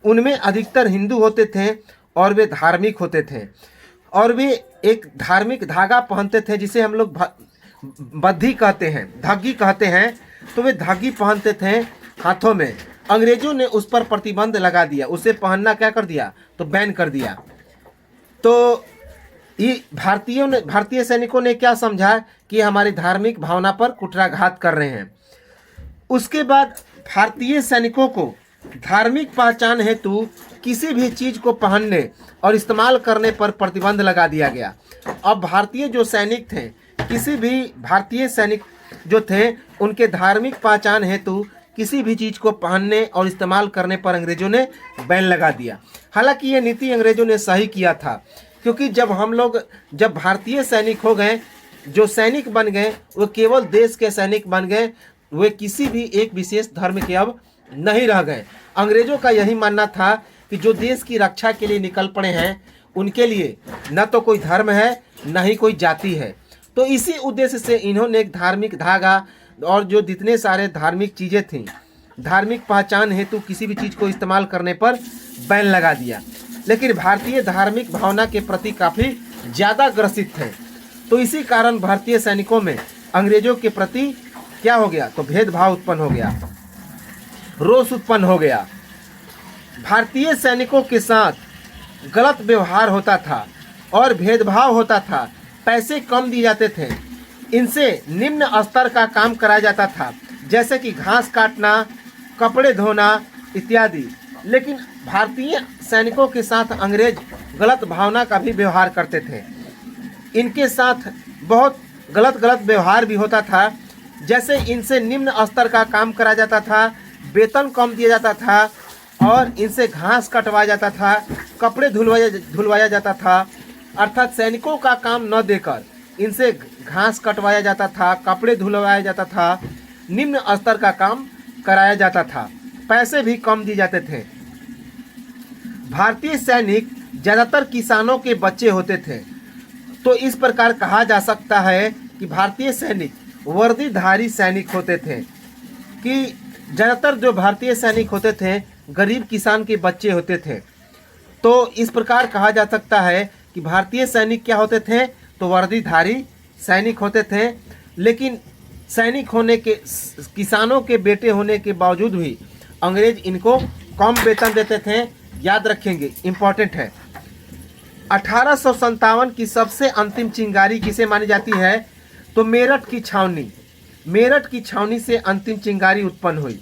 उनमें अधिकतर हिंदू होते थे और वे धार्मिक होते थे, और वे एक धार्मिक धागा पहनते थे जिसे हम लोग बद्धी कहते हैं, धागी कहते हैं। तो वे धागी पहनते थे हाथों में। अंग्रेजों ने उस पर प्रतिबंध लगा दिया, उसे पहनना क्या कर दिया? तो बैन कर दिया। तो ये भारतीय सैनिकों ने क्या समझा कि हमारी धार्मिक भावना पर कुठाराघात कर रहे हैं। उसके बाद भारतीय सैनिकों को धार्मिक पहचान हेतु किसी भी चीज़ को पहनने और इस्तेमाल करने पर प्रतिबंध लगा दिया गया। अब भारतीय जो सैनिक थे, किसी भी भारतीय सैनिक जो थे, उनके धार्मिक पहचान हेतु किसी भी चीज़ को पहनने और इस्तेमाल करने पर अंग्रेजों ने बैन लगा दिया। हालांकि ये नीति अंग्रेजों ने सही किया था, क्योंकि जब भारतीय सैनिक हो गए, जो सैनिक बन गए वो केवल देश के सैनिक बन गए, वे किसी भी एक विशेष धर्म के अब नहीं रह गए। अंग्रेजों का यही मानना था कि जो देश की रक्षा के लिए निकल पड़े हैं उनके लिए न तो कोई धर्म है न ही कोई जाति है। तो इसी उद्देश्य से इन्होंने एक धार्मिक धागा और जो जितने सारे धार्मिक चीज़ें थीं, धार्मिक पहचान हेतु किसी भी चीज़ को इस्तेमाल करने पर बैन लगा दिया। लेकिन भारतीय धार्मिक भावना के प्रति काफ़ी ज़्यादा ग्रसित थे। तो इसी कारण भारतीय सैनिकों में अंग्रेजों के प्रति क्या हो गया? तो भेदभाव उत्पन्न हो गया, रोष उत्पन्न हो गया। भारतीय सैनिकों के साथ गलत व्यवहार होता था और भेदभाव होता था। पैसे कम दिए जाते थे, इनसे निम्न स्तर का काम कराया जाता था, जैसे कि घास काटना, कपड़े धोना इत्यादि। लेकिन भारतीय सैनिकों के साथ अंग्रेज गलत भावना का भी व्यवहार करते थे। इनके साथ बहुत गलत व्यवहार भी होता था, जैसे इनसे निम्न स्तर का काम कराया जाता था, वेतन कम दिया जाता था, और इनसे घास कटवाया जाता था, कपड़े धुलवाया जाता था। अर्थात सैनिकों का काम न देकर इनसे घास कटवाया जाता था, कपड़े धुलवाया जाता था, निम्न स्तर का काम कराया जाता था, पैसे भी कम दिए जाते थे। भारतीय सैनिक ज़्यादातर किसानों के बच्चे होते थे। तो इस प्रकार कहा जा सकता है कि भारतीय सैनिक वर्दीधारी सैनिक होते थे, कि ज़्यादातर जो भारतीय सैनिक होते थे गरीब किसान के बच्चे होते थे। तो इस प्रकार कहा जा सकता है कि भारतीय सैनिक क्या होते थे? तो वर्दीधारी सैनिक होते थे। लेकिन सैनिक होने के, किसानों के बेटे होने के बावजूद भी अंग्रेज इनको कम वेतन देते थे। याद रखेंगे, इम्पॉर्टेंट है। 1857 की सबसे अंतिम चिंगारी किसे मानी जाती है? तो मेरठ की छावनी से अंतिम चिंगारी उत्पन्न हुई।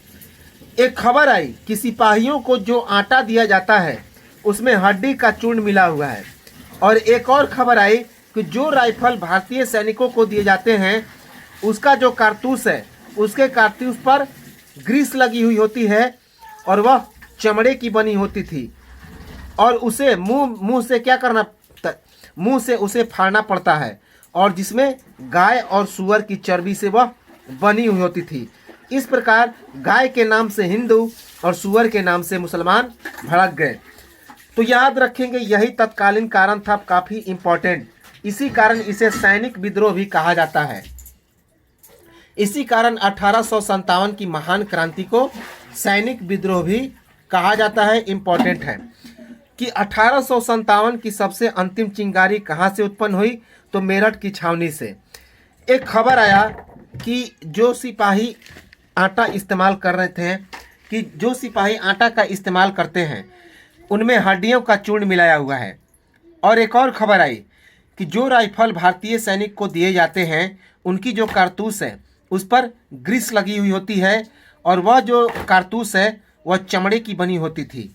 एक खबर आई कि सिपाहियों को जो आटा दिया जाता है उसमें हड्डी का चूर्ण मिला हुआ है। और एक और खबर आई कि जो राइफल भारतीय सैनिकों को दिए जाते हैं उसका जो कारतूस है उसके कारतूस पर ग्रीस लगी हुई होती है और वह चमड़े की बनी होती थी और उसे मुंह से क्या करना, मुंह से उसे फाड़ना पड़ता है और जिसमें गाय और सूअर की चर्बी से वह बनी हुई होती थी। इस प्रकार गाय के नाम से हिंदू और सूअर के नाम से मुसलमान भड़क गए। तो याद रखेंगे यही तत्कालीन कारण था, काफ़ी इम्पोर्टेंट। इसी कारण इसे सैनिक विद्रोह भी कहा जाता है। इसी कारण 1857 की महान क्रांति को सैनिक विद्रोह भी कहा जाता है। इम्पोर्टेंट है कि 1857 की सबसे अंतिम चिंगारी कहाँ से उत्पन्न हुई, तो मेरठ की छावनी से। एक खबर आया कि जो सिपाही आटा इस्तेमाल कर रहे थे, कि जो सिपाही आटा का इस्तेमाल करते हैं उनमें हड्डियों का चूर्ण मिलाया हुआ है। और एक और खबर आई कि जो राइफल भारतीय सैनिक को दिए जाते हैं उनकी जो कारतूस है उस पर ग्रीस लगी हुई होती है और वह जो कारतूस है वह चमड़े की बनी होती थी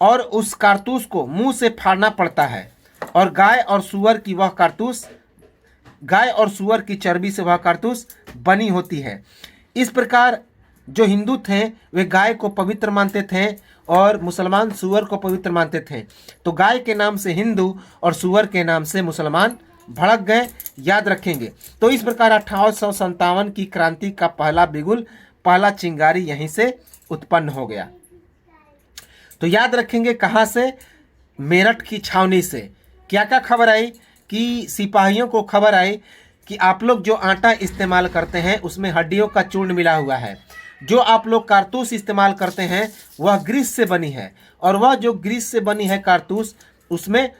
और उस कारतूस को मुंह से फाड़ना पड़ता है और गाय और सूअर की चर्बी से वह कारतूस बनी होती है। इस प्रकार जो हिंदू थे वे गाय को पवित्र मानते थे और मुसलमान सूअर को पवित्र मानते थे। तो गाय के नाम से हिंदू और सूअर के नाम से मुसलमान भड़क गए, याद रखेंगे। तो इस प्रकार 1857 की क्रांति का पहला बिगुल, पहला चिंगारी यहीं से उत्पन्न हो गया। तो याद रखेंगे कहाँ से, मेरठ की छावनी से। क्या क्या खबर आई कि सिपाहियों को खबर आई कि आप लोग जो आटा इस्तेमाल करते हैं उसमें हड्डियों का चूर्ण मिला हुआ है, जो आप लोग कारतूस इस्तेमाल करते हैं वह ग्रीस से बनी है और वह जो ग्रीस से बनी है कारतूस उसमें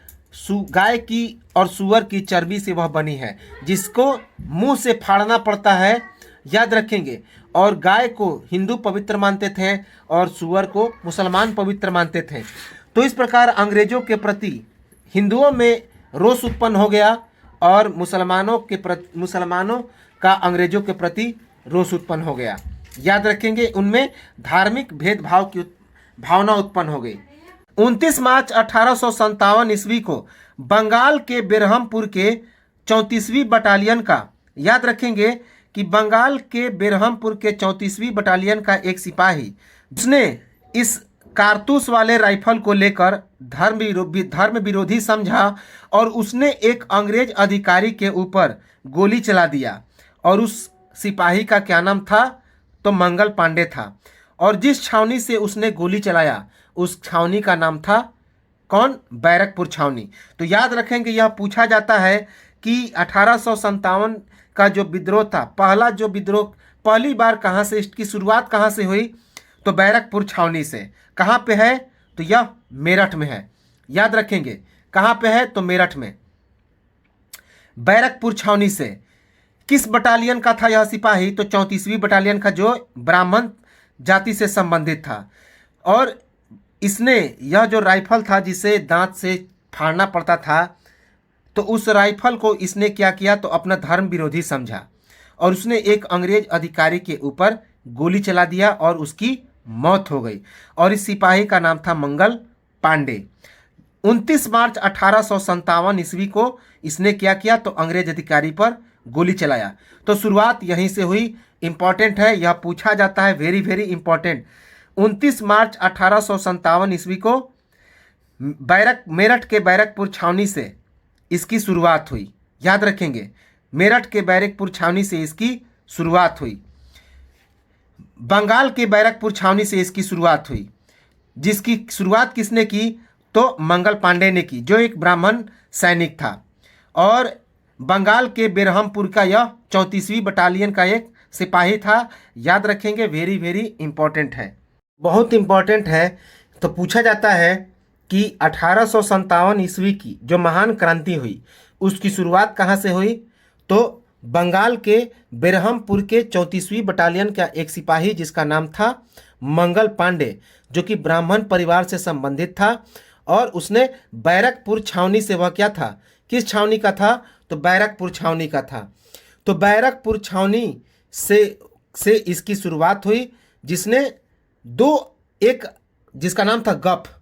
गाय की और सूअर की चर्बी से वह बनी है, जिसको मुंह से फाड़ना पड़ता है, याद रखेंगे। और गाय को हिंदू पवित्र मानते थे और सूअर को मुसलमान पवित्र मानते थे। तो इस प्रकार अंग्रेजों के प्रति हिंदुओं में रोष उत्पन्न हो गया और मुसलमानों का अंग्रेजों के प्रति रोष उत्पन्न हो गया, याद रखेंगे। उनमें धार्मिक भेदभाव की भावना उत्पन्न हो गई। 29 मार्च 1857 ईस्वी को बंगाल के बेरहमपुर के 34वीं बटालियन का, याद रखेंगे कि बंगाल के बेरहमपुर के 34वीं बटालियन का एक सिपाही जिसने इस कारतूस वाले राइफल को लेकर धर्म विरोधी समझा और उसने एक अंग्रेज अधिकारी के ऊपर गोली चला दिया। और उस सिपाही का क्या नाम था, तो मंगल पांडे था। और जिस छावनी से उसने गोली चलाया उस छावनी का नाम था कौन, बैरकपुर छावनी। तो याद रखेंगे यह पूछा जाता है कि 1857 का जो विद्रोह था, पहला जो विद्रोह पहली बार कहाँ से, इसकी शुरुआत कहाँ से हुई, तो बैरकपुर छावनी से। कहाँ पे है, तो यह मेरठ में है, याद रखेंगे। कहाँ पे है, तो मेरठ में, बैरकपुर छावनी से। किस बटालियन का था यह सिपाही, तो 34वीं बटालियन का, जो ब्राह्मण जाति से संबंधित था। और इसने यह जो राइफल था जिसे दांत से फाड़ना पड़ता था, तो उस राइफल को इसने क्या किया, तो अपना धर्म विरोधी समझा और उसने एक अंग्रेज अधिकारी के ऊपर गोली चला दिया और उसकी मौत हो गई। और इस सिपाही का नाम था मंगल पांडे। 29 मार्च 1857 ईस्वी को इसने क्या किया, तो अंग्रेज अधिकारी पर गोली चलाया। तो शुरुआत यहीं से हुई। इंपॉर्टेंट है, यह पूछा जाता है, वेरी वेरी इंपॉर्टेंट। 29 मार्च 1857 ईस्वी को मेरठ के बैरकपुर छावनी से इसकी शुरुआत हुई, याद रखेंगे। मेरठ के बैरकपुर छावनी से इसकी शुरुआत हुई। बंगाल के बैरकपुर छावनी से इसकी शुरुआत हुई, जिसकी शुरुआत किसने की, तो मंगल पांडे ने की, जो एक ब्राह्मण सैनिक था। और बंगाल के बेरहमपुर का यह 34वीं बटालियन का एक सिपाही था, याद रखेंगे। वेरी वेरी इंपॉर्टेंट है, बहुत इंपॉर्टेंट है। तो पूछा जाता है कि 1857 ईस्वी की जो महान क्रांति हुई उसकी शुरुआत कहाँ से हुई, तो बंगाल के बेरहमपुर के 34वीं बटालियन का एक सिपाही जिसका नाम था मंगल पांडे, जो कि ब्राह्मण परिवार से संबंधित था। और उसने बैरकपुर छावनी से, वह क्या था, किस छावनी का था, तो बैरकपुर छावनी का था। तो बैरकपुर छावनी से इसकी शुरुआत हुई, जिसने दो, एक जिसका नाम था गफ,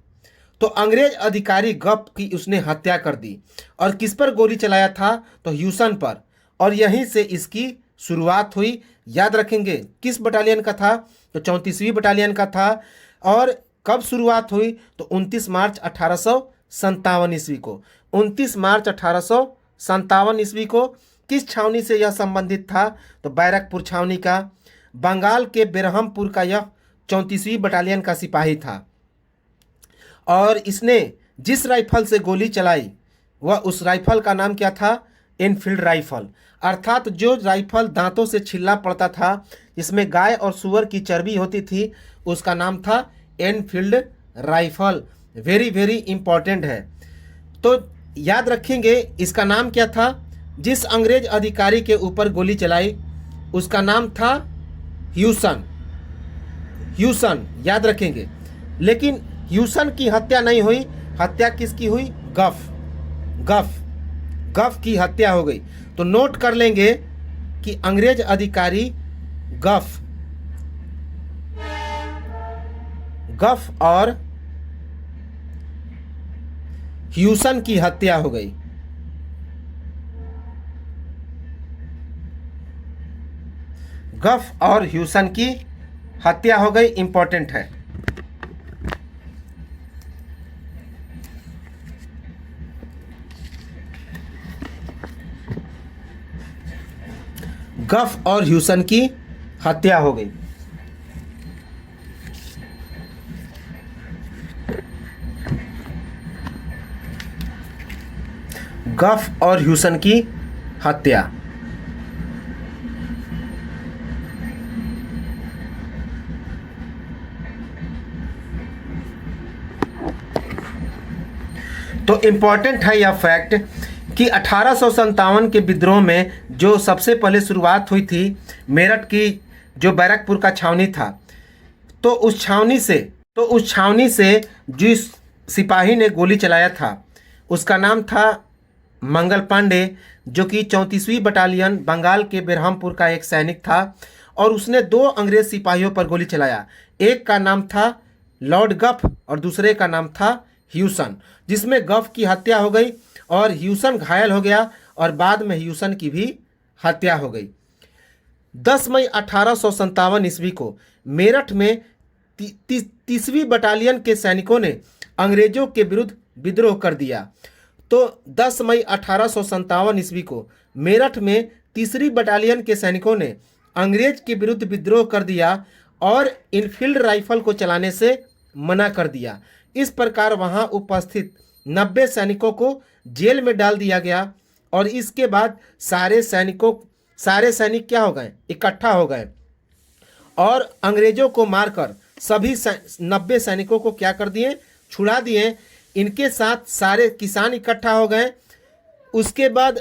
तो अंग्रेज अधिकारी गफ की उसने हत्या कर दी। और किस पर गोली चलाया था? तो ह्यूसन पर। और यहीं से इसकी शुरुआत हुई। याद रखेंगे किस बटालियन का था? तो 34वीं बटालियन का था। और कब शुरुआत हुई? तो 29 मार्च 1857 ईस्वी को। 29 मार्च 1857 ईस्वी को। किस छावनी से यह संबंधित था? तो बैरकपुर छावनी का। बंगाल के बेरहमपुर का यह 34वीं बटालियन का सिपाही था। और इसने जिस राइफल से गोली चलाई वह उस राइफल का नाम क्या था? Enfield rifle. अर्थात जो राइफल दांतों से छिलना पड़ता था, जिसमें गाय और सुअर की चर्बी होती थी, उसका नाम था Enfield rifle. Very very important है। तो याद रखेंगे इसका नाम क्या था? जिस अंग्रेज अधिकारी के ऊपर गोली चलाई उसका नाम था ह्यूसन। ह्यूसन याद रखेंगे। लेकिन ह्यूसन की हत्या नहीं हुई। हत्या किसकी हुई? गफ। गफ गफ की हत्या हो गई। तो नोट कर लेंगे कि अंग्रेज अधिकारी गफ गफ और ह्यूसन की हत्या हो गई। गफ और ह्यूसन की हत्या हो गई। इंपॉर्टेंट है। गफ और ह्यूसन की हत्या हो गई। गफ और ह्यूसन की हत्या। तो इंपॉर्टेंट है यह फैक्ट कि 1857 के विद्रोह में जो सबसे पहले शुरुआत हुई थी मेरठ की, जो बैरकपुर का छावनी था, तो उस छावनी से जिस सिपाही ने गोली चलाया था उसका नाम था मंगल पांडे, जो कि 34वीं बटालियन बंगाल के बेरहमपुर का एक सैनिक था। और उसने दो अंग्रेज सिपाहियों पर गोली चलाया। एक का नाम था लॉर्ड गफ और दूसरे का नाम था ह्यूसन, जिसमें गफ की हत्या हो गई और ह्यूसन घायल हो गया और बाद में ह्यूसन की भी हत्या हो गई। 10 मई 1857 ईस्वी को मेरठ में तीसवीं बटालियन के सैनिकों ने अंग्रेजों के विरुद्ध विद्रोह कर दिया। तो 10 मई 1857 ईस्वी को मेरठ में तीसरी बटालियन के सैनिकों ने अंग्रेज के विरुद्ध विद्रोह कर दिया और इनफील्ड राइफल को चलाने से मना कर दिया। इस प्रकार वहां उपस्थित 90 सैनिकों को जेल में डाल दिया गया। और इसके बाद सारे सैनिक क्या हो गए? इकट्ठा हो गए और अंग्रेजों को मारकर सभी 90 सैनिकों को क्या कर दिए? छुड़ा दिए। इनके साथ सारे किसान इकट्ठा हो गए। उसके बाद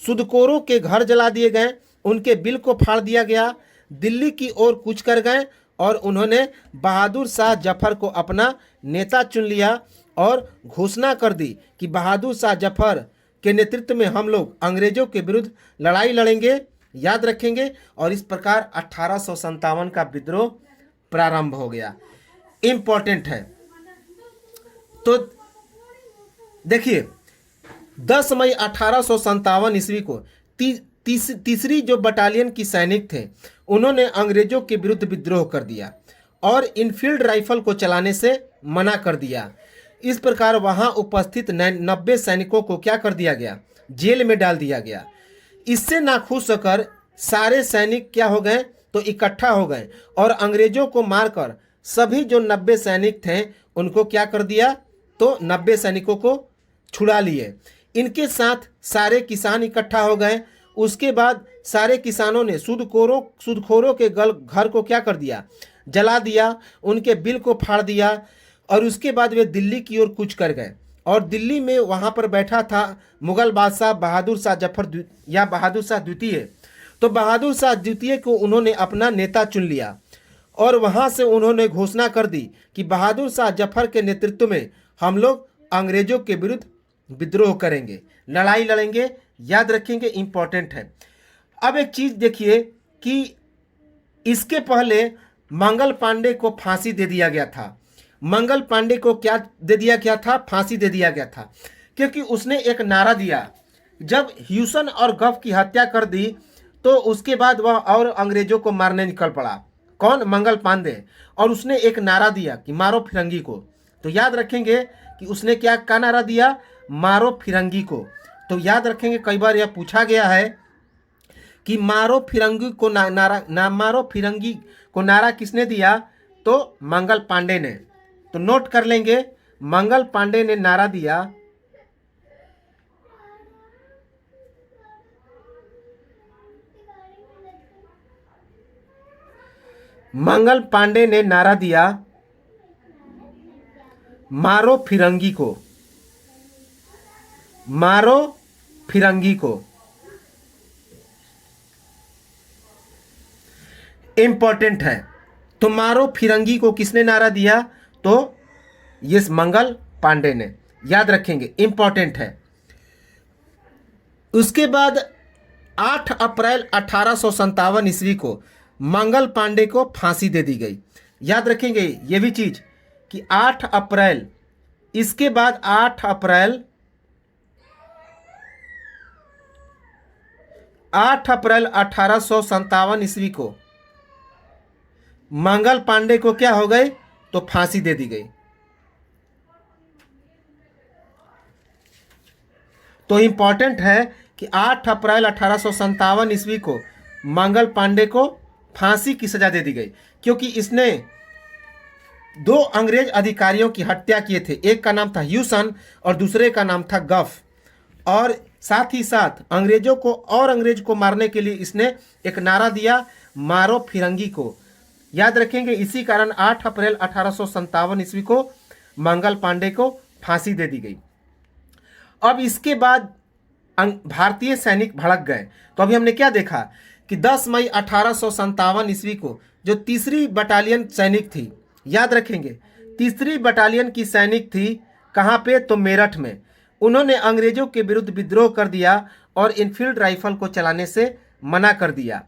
सूदखोरों के घर जला दिए गए, उनके बिल को फाड़ दिया गया, दिल्ली की ओर कूच कर गए और उन्होंने बहादुर शाह जफर को अपना नेता चुन लिया और घोषणा कर दी कि बहादुर शाह जफर के नेतृत्व में हम लोग अंग्रेजों के विरुद्ध लड़ाई लड़ेंगे। याद रखेंगे। और इस प्रकार 1857 का विद्रोह प्रारंभ हो गया। इंपॉर्टेंट है। तो देखिए 10 मई 1857 ईस्वी को तीसरी जो बटालियन की सैनिक थे उन्होंने अंग्रेजों के विरुद्ध विद्रोह कर दिया और इनफील्ड राइफल को चलाने से मना कर दिया। इस प्रकार वहां उपस्थित 90 सैनिकों को क्या कर दिया गया? जेल में डाल दिया गया। इससे नाखुश होकर सारे सैनिक क्या हो गए? तो इकट्ठा हो गए और अंग्रेजों को मारकर सभी जो 90 सैनिक थे उनको क्या कर दिया? तो 90 सैनिकों को छुड़ा लिए। इनके साथ सारे किसान इकट्ठा हो गए। उसके बाद सारे किसानों ने सूदखोरों के घर को क्या कर दिया? जला दिया, उनके बिल को फाड़ दिया। और उसके बाद वे दिल्ली की ओर कूच कर गए और दिल्ली में वहाँ पर बैठा था मुगल बादशाह बहादुर शाह जफर या बहादुर शाह द्वितीय। तो बहादुर शाह द्वितीय को उन्होंने अपना नेता चुन लिया और वहाँ से उन्होंने घोषणा कर दी कि बहादुर शाह जफर के नेतृत्व में हम लोग अंग्रेजों के विरुद्ध विद्रोह करेंगे, लड़ाई लड़ेंगे। याद रखेंगे, इंपॉर्टेंट है। अब एक चीज़ देखिए कि इसके पहले मंगल पांडे को फांसी दे दिया गया था। मंगल पांडे को क्या दे दिया गया था? फांसी दे दिया गया था, क्योंकि उसने एक नारा दिया। जब ह्यूसन और गफ की हत्या कर दी तो उसके बाद वह और अंग्रेजों को मारने निकल पड़ा। कौन? मंगल पांडे। और उसने एक नारा दिया कि मारो फिरंगी को। तो याद रखेंगे कि उसने क्या नारा दिया? मारो फिरंगी को। तो याद रखेंगे, कई बार यह पूछा गया है कि मारो फिरंगी को ना मारो फिरंगी को नारा किसने दिया? तो मंगल पांडे ने। तो नोट कर लेंगे, मंगल पांडे ने नारा दिया। मंगल पांडे ने नारा दिया, मारो फिरंगी को, मारो फिरंगी को। इंपॉर्टेंट है। तो मारो फिरंगी को किसने नारा दिया? तो ये मंगल पांडे ने। याद रखेंगे, इंपॉर्टेंट है। उसके बाद 8 अप्रैल 1857 ईस्वी को मंगल पांडे को फांसी दे दी गई। याद रखेंगे ये भी चीज कि 8 अप्रैल, इसके बाद 8 अप्रैल 1857 ईस्वी को मंगल पांडे को क्या हो गए? तो फांसी दे दी गई। तो इंपॉर्टेंट है कि 8 अप्रैल 1857 ईस्वी को मंगल पांडे को फांसी की सजा दे दी गई, क्योंकि इसने 2 अंग्रेज अधिकारियों की हत्या किए थे। एक का नाम था ह्यूसन और दूसरे का नाम था गफ। और साथ ही साथ अंग्रेज को मारने के लिए इसने एक नारा दिया, मारो फिरंगी को। याद रखेंगे, इसी कारण 8 अप्रैल 1857 ईस्वी को मंगल पांडे को फांसी दे दी गई। अब इसके बाद भारतीय सैनिक भड़क गए। तो अभी हमने क्या देखा कि 10 मई 1857 ईस्वी को जो 3री बटालियन सैनिक थी, याद रखेंगे 3री बटालियन की सैनिक थी कहाँ पे? तो मेरठ में। उन्होंने अंग्रेजों के विरुद्ध विद्रोह कर दिया और इनफील्ड राइफल को चलाने से मना कर दिया,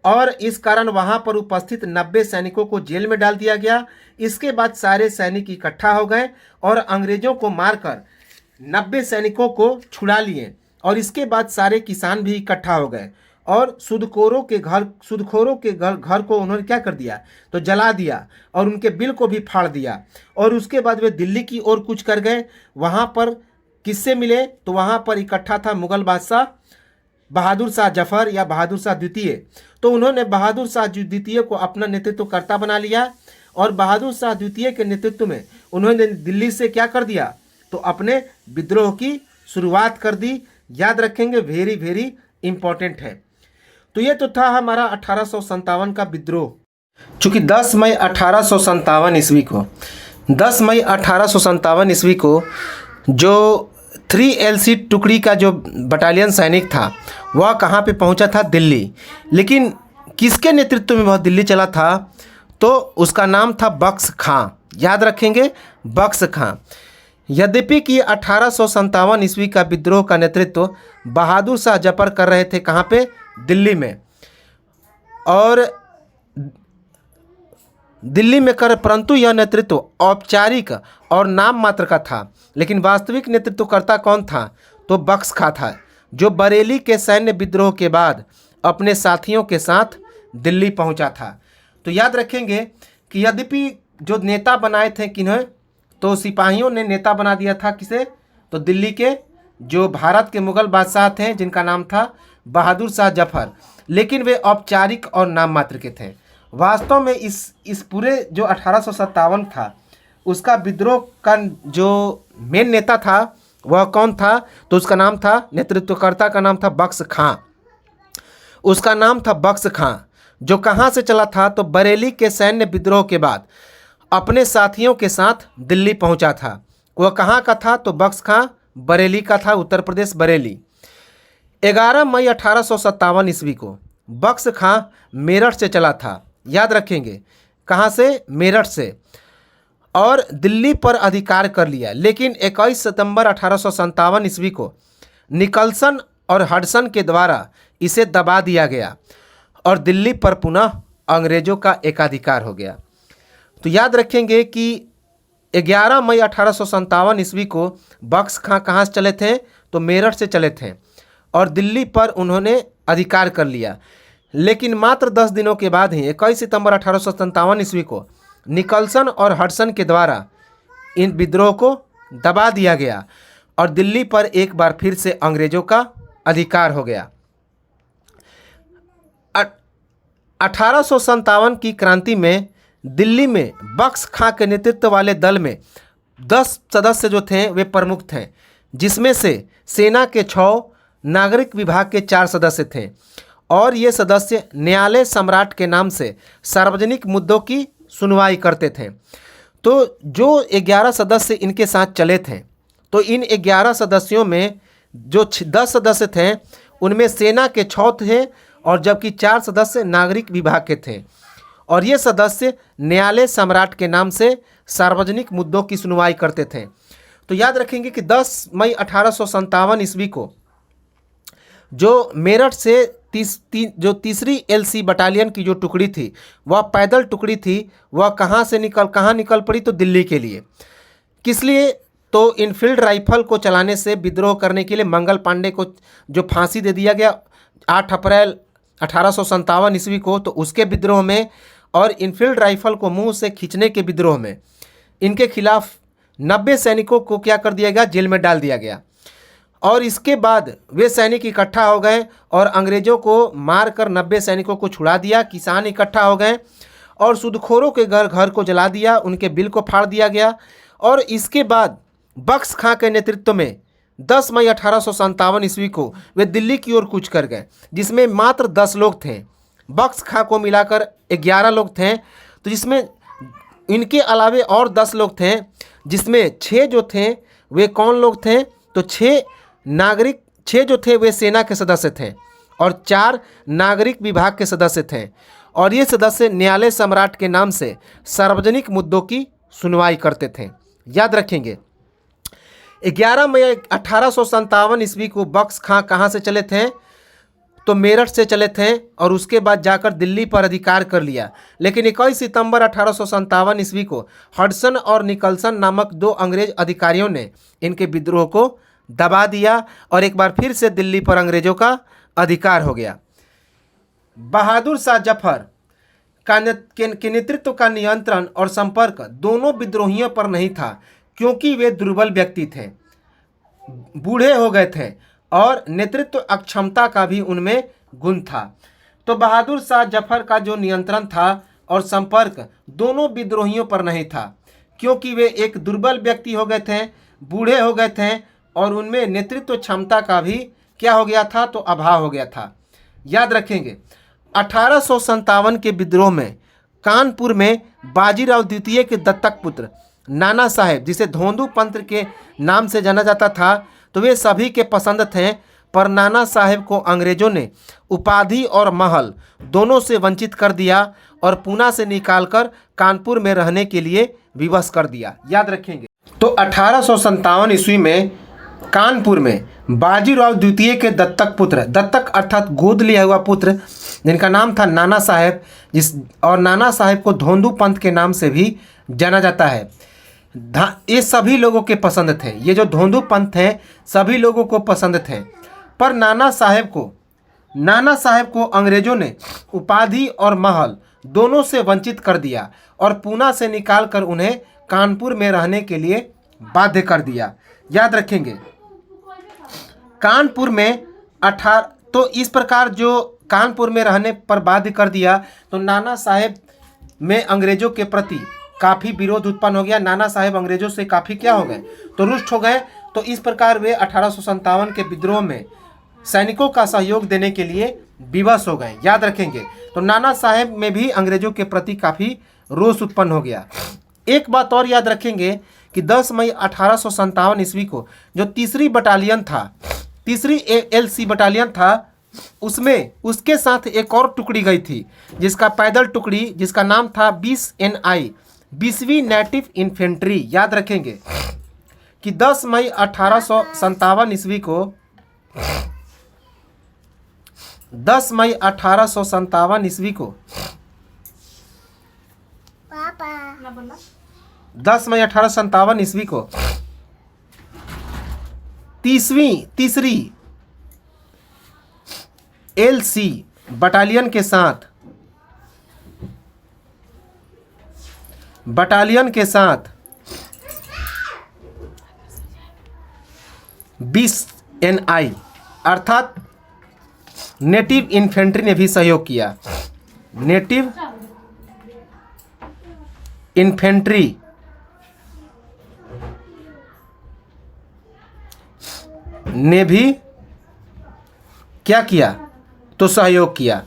और इस कारण वहां पर उपस्थित 90 सैनिकों को जेल में डाल दिया गया। इसके बाद सारे सैनिक इकट्ठा हो गए और अंग्रेजों को मारकर 90 सैनिकों को छुड़ा लिए। और इसके बाद सारे किसान भी इकट्ठा हो गए और सूदखोरों के घर को उन्होंने क्या कर दिया? तो जला दिया और उनके बिल को भी फाड़ दिया। और उसके बाद वे दिल्ली की ओर कूच कर गए। वहां पर किससे मिले? तो वहां पर इकट्ठा था मुगल बादशाह बहादुर शाह जफर या बहादुर शाह द्वितीय। तो उन्होंने बहादुर शाह द्वितीय को अपना नेतृत्वकर्ता बना लिया और बहादुर शाह द्वितीय के नेतृत्व में उन्होंने दिल्ली से क्या कर दिया? तो अपने विद्रोह की शुरुआत कर दी। याद रखेंगे, वेरी वेरी इंपॉर्टेंट है। तो ये तो था हमारा 1857 का विद्रोह। चूंकि 10 मई 1857 ईस्वी को 10 मई 1857 ईस्वी को जो 3LC टुकड़ी का जो बटालियन सैनिक था वह कहाँ पे पहुँचा था? दिल्ली। लेकिन किसके नेतृत्व में वह दिल्ली चला था? तो उसका नाम था बख्श खां। याद रखेंगे, बख्श खां। यद्यपि कि 1857 ईस्वी का विद्रोह का नेतृत्व बहादुर शाह जफर कर रहे थे कहाँ पे? दिल्ली में। और दिल्ली में कर, परंतु यह नेतृत्व औपचारिक और नाम मात्र का था। लेकिन वास्तविक नेतृत्वकर्ता कौन था? तो बख्श खां था, जो बरेली के सैन्य विद्रोह के बाद अपने साथियों के साथ दिल्ली पहुंचा था। तो याद रखेंगे कि यद्यपि जो नेता बनाए थे किन्हें? तो सिपाहियों ने नेता बना दिया था किसे? तो दिल्ली के जो भारत के मुगल बादशाह थे जिनका नाम था बहादुर शाह जफर। लेकिन वे औपचारिक और नाम मात्र के थे। वास्तव में इस पूरे जो 1857 था उसका विद्रोह का जो मेन नेता था वह कौन था? तो उसका नाम था, नेतृत्वकर्ता का नाम था बख्श खां। उसका नाम था बख्श खां, जो कहाँ से चला था? तो बरेली के सैन्य विद्रोह के बाद अपने साथियों के साथ दिल्ली पहुंचा था। वह कहाँ का था? तो बख्श खां बरेली का था, उत्तर प्रदेश बरेली। 11 मई 1857 ईस्वी को बख्श खां मेरठ से चला था। याद रखेंगे, कहाँ से? मेरठ से। और दिल्ली पर अधिकार कर लिया। लेकिन 21 सितंबर 1857 ईस्वी को निकलसन और हडसन के द्वारा इसे दबा दिया गया और दिल्ली पर पुनः अंग्रेजों का एकाधिकार हो गया। तो याद रखेंगे कि 11 मई 1857 ईस्वी को बख्श खां कहाँ से चले थे, तो मेरठ से चले थे और दिल्ली पर उन्होंने अधिकार कर लिया। लेकिन मात्र 10 दिनों के बाद ही 21 सितंबर 1857 ईस्वी को निकलसन और हडसन के द्वारा इन विद्रोह को दबा दिया गया और दिल्ली पर एक बार फिर से अंग्रेजों का अधिकार हो गया। 1857 की क्रांति में दिल्ली में बख्श खां के नेतृत्व वाले दल में 10 सदस्य जो थे वे प्रमुख थे, जिसमें से सेना के 6, नागरिक विभाग के 4 सदस्य थे और ये सदस्य न्यायालय सम्राट के नाम से सार्वजनिक मुद्दों की सुनवाई करते थे। तो जो 11 सदस्य इनके साथ चले थे, तो इन 11 सदस्यों में जो 10 सदस्य थे उनमें सेना के 6 थे और जबकि 4 सदस्य नागरिक विभाग के थे और ये सदस्य न्यायालय सम्राट के नाम से सार्वजनिक मुद्दों की सुनवाई करते थे। तो याद रखेंगे कि 10 मई 1857 ईस्वी को जो मेरठ से जो तीसरी LC बटालियन की जो टुकड़ी थी वह पैदल टुकड़ी थी, वह कहाँ निकल पड़ी, तो दिल्ली के लिए। किस लिए, तो इनफील्ड राइफल को चलाने से विद्रोह करने के लिए मंगल पांडे को जो फांसी दे दिया गया 8 अप्रैल 1857 ईस्वी को, तो उसके विद्रोह में और इनफील्ड राइफल को मुंह से खींचने के विद्रोह में इनके खिलाफ 90 सैनिकों को क्या कर दिया गया, जेल में डाल दिया गया। और इसके बाद वे सैनिक इकट्ठा हो गए और अंग्रेजों को मारकर 90 सैनिकों को छुड़ा दिया। किसान इकट्ठा हो गए और सूदखोरों के घर को जला दिया, उनके बिल को फाड़ दिया गया। और इसके बाद बख्श खां के नेतृत्व में 10 मई 1857 ईस्वी को वे दिल्ली की ओर कूच कर गए, जिसमें मात्र 10 लोग थे। बख्श खां को मिलाकर 11 लोग थे, तो जिसमें इनके अलावे और 10 लोग थे, जिसमें 6 जो थे वे कौन लोग थे, तो 6 जो थे वे सेना के सदस्य थे और 4 नागरिक विभाग के सदस्य थे और ये सदस्य न्यायालय सम्राट के नाम से सार्वजनिक मुद्दों की सुनवाई करते थे। याद रखेंगे 11 मई 1857 ईस्वी को बख्श खां कहाँ से चले थे, तो मेरठ से चले थे और उसके बाद जाकर दिल्ली पर अधिकार कर लिया। लेकिन 21 सितंबर 1857 ईस्वी को हडसन और निकलसन नामक 2 अंग्रेज अधिकारियों ने इनके विद्रोह को दबा दिया और एक बार फिर से दिल्ली पर अंग्रेजों का अधिकार हो गया। बहादुर शाह जफर के नेतृत्व का नियंत्रण और संपर्क दोनों विद्रोहियों पर नहीं था, क्योंकि वे दुर्बल व्यक्ति थे, बूढ़े हो गए थे और नेतृत्व अक्षमता का भी उनमें गुण था। तो बहादुर शाह जफर का जो नियंत्रण था और संपर्क दोनों विद्रोहियों पर नहीं था, क्योंकि वे एक दुर्बल व्यक्ति हो गए थे, बूढ़े हो गए थे और उनमें नेतृत्व क्षमता का भी क्या हो गया था, तो अभाव हो गया था। याद रखेंगे 1857 के विद्रोह में कानपुर में बाजीराव द्वितीय के दत्तक पुत्र नाना साहेब, जिसे धोंदू पंत के नाम से जाना जाता था, तो वे सभी के पसंद थे, पर नाना साहेब को अंग्रेजों ने उपाधि और महल दोनों से वंचित कर दिया और पूना से निकालकर कानपुर में रहने के लिए विवश कर दिया। याद रखेंगे तो 1857 ईस्वी में कानपुर में बाजीराव द्वितीय के दत्तक पुत्र, दत्तक अर्थात गोद लिया हुआ पुत्र, जिनका नाम था नाना साहेब, और नाना साहेब को धोंदू पंत के नाम से भी जाना जाता है। ये सभी लोगों के पसंद थे, ये जो धोंदू पंत हैं सभी लोगों को पसंद थे, पर नाना साहेब को अंग्रेजों ने उपाधि और महल दोनों से वंचित कर दिया और पूना से निकालकर उन्हें कानपुर में रहने के लिए बाध्य कर दिया। याद रखेंगे कानपुर में तो इस प्रकार जो कानपुर में रहने पर बाध्य कर दिया, तो नाना साहेब में अंग्रेजों के प्रति काफ़ी विरोध उत्पन्न हो गया। नाना साहेब अंग्रेजों से काफ़ी क्या हो गए, तो रुष्ट हो गए। तो इस प्रकार वे 1857 के विद्रोह में सैनिकों का सहयोग देने के लिए विवश हो गए। याद रखेंगे तो नाना साहेब में भी अंग्रेजों के प्रति काफ़ी रोष उत्पन्न हो गया। एक बात और याद रखेंगे कि 10 मई 1857 ईस्वी को जो तीसरी LC बटालियन था, उसमें उसके साथ एक और टुकड़ी गई थी, जिसका पैदल टुकड़ी, जिसका नाम था 20 NI 20वीं नेटिव इन्फेंट्री। याद रखेंगे कि 10 मई 1857 ईस्वी को 10 मई 1857 ईस्वी को 10 मई 1857 ईस्वी को तीसरी LC बटालियन के साथ 20 NI अर्थात नेटिव इन्फेंट्री ने भी सहयोग किया। नेटिव इन्फेंट्री ने भी क्या किया तो सहयोग किया,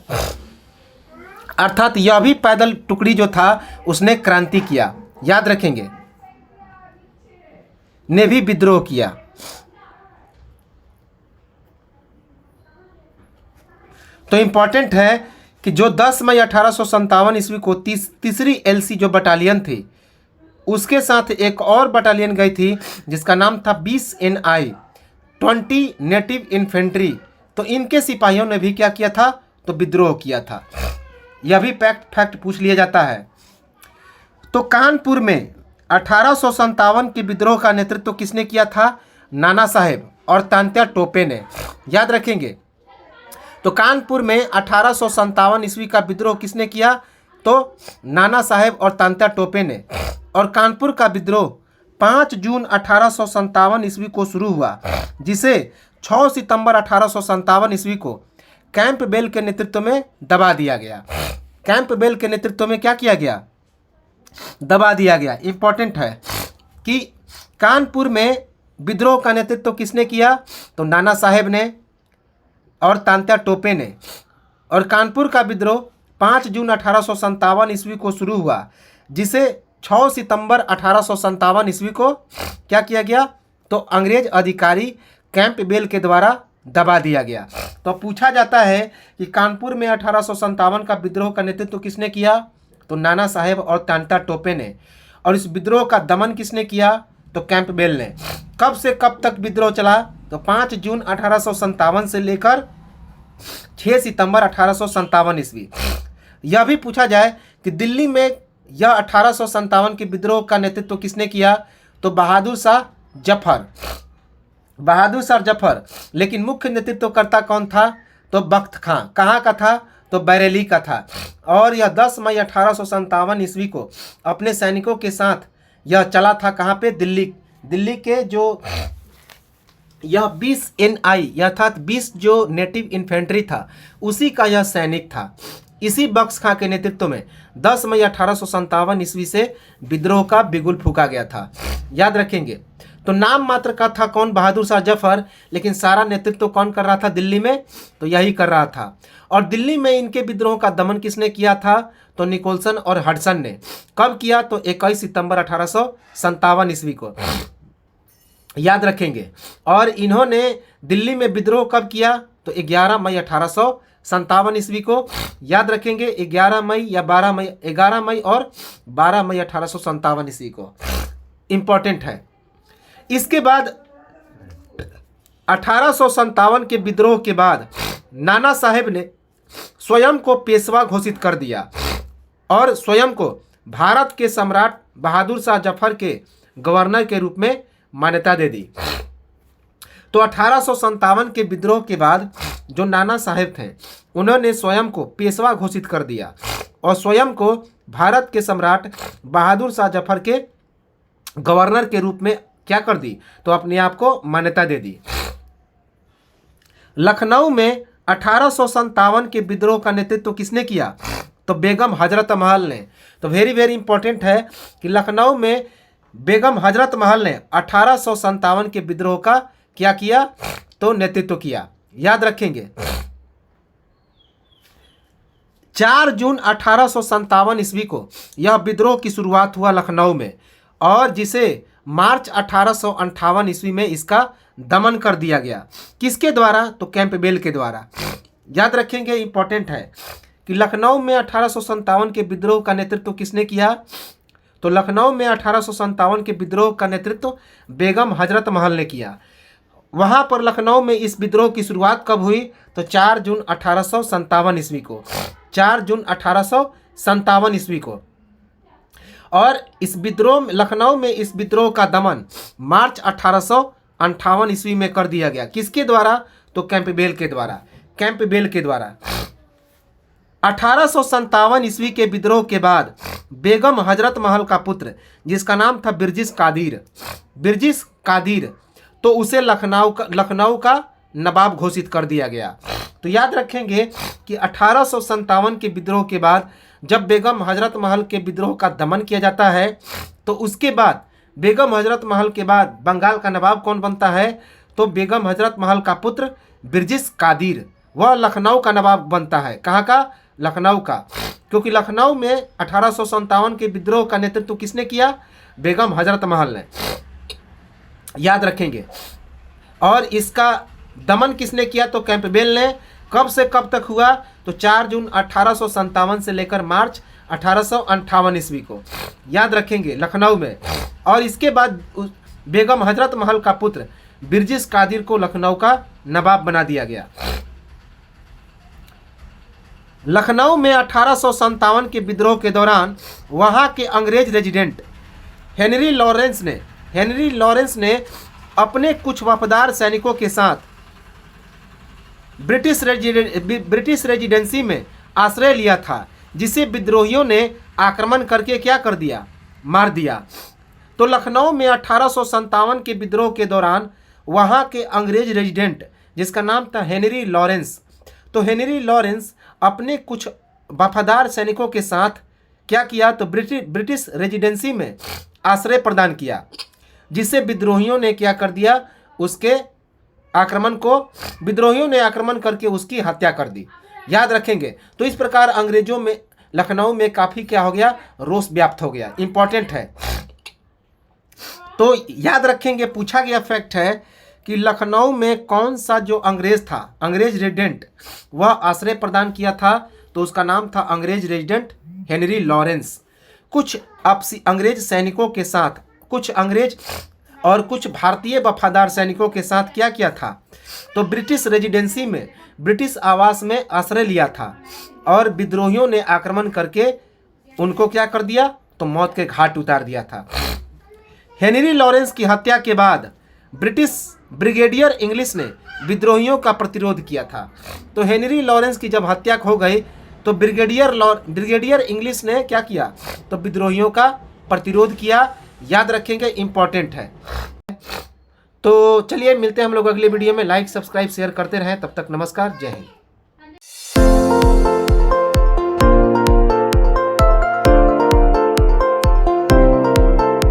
अर्थात यह भी पैदल टुकड़ी जो था उसने क्रांति किया। याद रखेंगे, ने भी विद्रोह किया। तो इंपॉर्टेंट है कि जो 10 मई 1857 ईस्वी को तीसरी LC जो बटालियन थी उसके साथ एक और बटालियन गई थी जिसका नाम था 20 NI 20 नेटिव इन्फेंट्री। तो इनके सिपाहियों ने भी क्या किया था तो विद्रोह किया था। यह भी फैक्ट पूछ लिया जाता है। तो कानपुर में 1857 के विद्रोह का नेतृत्व किसने किया था? नाना साहेब और तात्या टोपे ने। याद रखेंगे, तो कानपुर में 1857 ईस्वी का विद्रोह किसने किया? तो नाना साहेब और तात्या टोपे ने। और कानपुर का विद्रोह 5 जून 1857 ईस्वी को शुरू हुआ, जिसे 6 सितंबर 1857 ईस्वी को कैंपबेल के नेतृत्व में दबा दिया गया। कैंपबेल के नेतृत्व में क्या किया गया? दबा दिया गया। इंपॉर्टेंट है कि कानपुर में विद्रोह का नेतृत्व किसने किया? तो नाना साहेब ने और तात्या टोपे ने। और कानपुर का विद्रोह 5 जून 1857 ईस्वी को शुरू हुआ, जिसे 6 सितंबर 1857 ईस्वी को क्या किया गया? तो अंग्रेज अधिकारी कैंपबेल के द्वारा दबा दिया गया। तो पूछा जाता है कि कानपुर में 1857 का विद्रोह का नेतृत्व किसने किया? तो नाना साहेब और तात्या टोपे ने। और इस विद्रोह का दमन किसने किया? तो कैंपबेल ने। कब से कब तक विद्रोह चला? तो 5 जून 1857 से लेकर 6 सितंबर 1857 ईस्वी। यह भी पूछा जाए कि दिल्ली में यह 1857 के विद्रोह का नेतृत्व किसने किया? तो बहादुर शाह जफर। लेकिन मुख्य नेतृत्वकर्ता कौन था? तो बख्त खां। कहाँ का था? तो बरेली का था। और यह 10 मई 1857 ईस्वी को अपने सैनिकों के साथ यह चला था। कहाँ पे? दिल्ली के जो यह 20 NI अर्थात 20 जो नेटिव इन्फेंट्री था उसी का यह सैनिक था। इसी बख्श खां के नेतृत्व में 10 मई 1857 ईस्वी से विद्रोह का बिगुल फूंका गया था। याद रखेंगे, तो नाम मात्र का था कौन? बहादुर शाह जफर, लेकिन सारा नेतृत्व कौन कर रहा था दिल्ली में? तो यही कर रहा था। और दिल्ली में इनके विद्रोह का दमन किसने किया था? तो निकोलसन और हडसन ने। कब किया? तो 21 सितंबर 1857 ईस्वी को। याद रखेंगे। और इन्होंने दिल्ली में विद्रोह कब किया? तो 11 मई 1857 ईस्वी को। याद रखेंगे, 11 मई या 12 मई, 11 मई और 12 मई 1857 ईस्वी को। इंपॉर्टेंट है। इसके बाद 1857 के विद्रोह के बाद नाना साहेब ने स्वयं को पेशवा घोषित कर दिया और स्वयं को भारत के सम्राट बहादुर शाह जफर के गवर्नर के रूप में मान्यता दे दी। तो 1857 के विद्रोह के बाद जो नाना साहेब थे उन्होंने स्वयं को पेशवा घोषित कर दिया और स्वयं को भारत के सम्राट बहादुर शाह जफर के गवर्नर के रूप में क्या कर दी? तो अपने आप को मान्यता दे दी। लखनऊ में 1857 के विद्रोह का नेतृत्व किसने किया? तो बेगम हजरत महल ने। तो वेरी इंपॉर्टेंट है कि लखनऊ में बेगम हजरत महल ने 1857 के विद्रोह का क्या किया? तो नेतृत्व किया। याद रखेंगे, 4 जून 1857 ईस्वी को यह विद्रोह की शुरुआत हुआ लखनऊ में और जिसे मार्च 1858 ईस्वी में इसका दमन कर दिया गया। किसके द्वारा? तो कैंपबेल के द्वारा। याद रखेंगे, इंपॉर्टेंट है कि लखनऊ में 1857 के विद्रोह का नेतृत्व किसने किया? तो लखनऊ में 1857 के विद्रोह का नेतृत्व बेगम हजरत महल ने किया। वहाँ पर लखनऊ में इस विद्रोह की शुरुआत कब हुई? तो 4 जून 1857 ईस्वी को। 4 जून 1857 ईस्वी को। और इस विद्रोह लखनऊ में इस विद्रोह का दमन मार्च 1858 ईस्वी में कर दिया गया। किसके द्वारा? तो कैंपबेल के द्वारा। कैंपबेल के द्वारा 1857 ईस्वी के विद्रोह के बाद बेगम हजरत महल का पुत्र जिसका नाम था बिरजिस कादिर, तो उसे लखनऊ का नवाब घोषित कर दिया गया। तो याद रखेंगे कि 1857 के विद्रोह के बाद जब बेगम हजरत महल के विद्रोह का दमन किया जाता है, तो उसके बाद बेगम हजरत महल के बाद बंगाल का नवाब कौन बनता है? तो बेगम हजरत महल का पुत्र बिरजिस कादिर, वह लखनऊ का नवाब बनता है। कहाँ का? लखनऊ का। क्योंकि लखनऊ में 1857 के विद्रोह का नेतृत्व किसने किया? बेगम हजरत महल ने। याद रखेंगे। और इसका दमन किसने किया? तो कैंपबेल ने। कब से कब तक हुआ? तो 4 जून 1857 से लेकर मार्च 1858 ईस्वी को। याद रखेंगे, लखनऊ में। और इसके बाद बेगम हजरत महल का पुत्र बिरजिस कादिर को लखनऊ का नवाब बना दिया गया। लखनऊ में 1857 के विद्रोह के दौरान वहां के अंग्रेज रेजिडेंट हेनरी लॉरेंस ने अपने कुछ वफादार सैनिकों के साथ ब्रिटिश रेजिडेंसी में आश्रय लिया था, जिसे विद्रोहियों ने आक्रमण करके क्या कर दिया? मार दिया। तो लखनऊ में 1857 के विद्रोह के दौरान वहां के अंग्रेज रेजिडेंट जिसका नाम था हेनरी लॉरेंस, तो हेनरी लॉरेंस अपने कुछ वफादार सैनिकों के साथ क्या किया? तो ब्रिटिश रेजिडेंसी में आश्रय प्रदान किया, जिससे विद्रोहियों ने क्या कर दिया? विद्रोहियों ने आक्रमण करके उसकी हत्या कर दी। याद रखेंगे। तो इस प्रकार अंग्रेजों में लखनऊ में काफ़ी क्या हो गया? रोष व्याप्त हो गया। इंपॉर्टेंट है। तो याद रखेंगे, पूछा गया फैक्ट है कि लखनऊ में कौन सा जो अंग्रेज था, अंग्रेज रेजिडेंट, वह आश्रय प्रदान किया था, तो उसका नाम था अंग्रेज रेजिडेंट हेनरी लॉरेंस। कुछ अंग्रेज सैनिकों के साथ, कुछ अंग्रेज और कुछ भारतीय वफादार सैनिकों के साथ क्या किया था? तो ब्रिटिश रेजिडेंसी में, ब्रिटिश आवास में आश्रय लिया था और विद्रोहियों ने आक्रमण करके उनको क्या कर दिया? तो मौत के घाट उतार दिया था। हेनरी लॉरेंस की हत्या के बाद ब्रिटिश ब्रिगेडियर इंग्लिश ने विद्रोहियों का प्रतिरोध किया था। तो हेनरी लॉरेंस की जब हत्या हो गई तो ब्रिगेडियर इंग्लिश ने क्या किया? तो विद्रोहियों का प्रतिरोध किया। याद रखेंगे, इंपॉर्टेंट है। तो चलिए मिलते हैं हम लोग अगले वीडियो में। लाइक, सब्सक्राइब, शेयर करते रहें। तब तक नमस्कार, जय हिंद।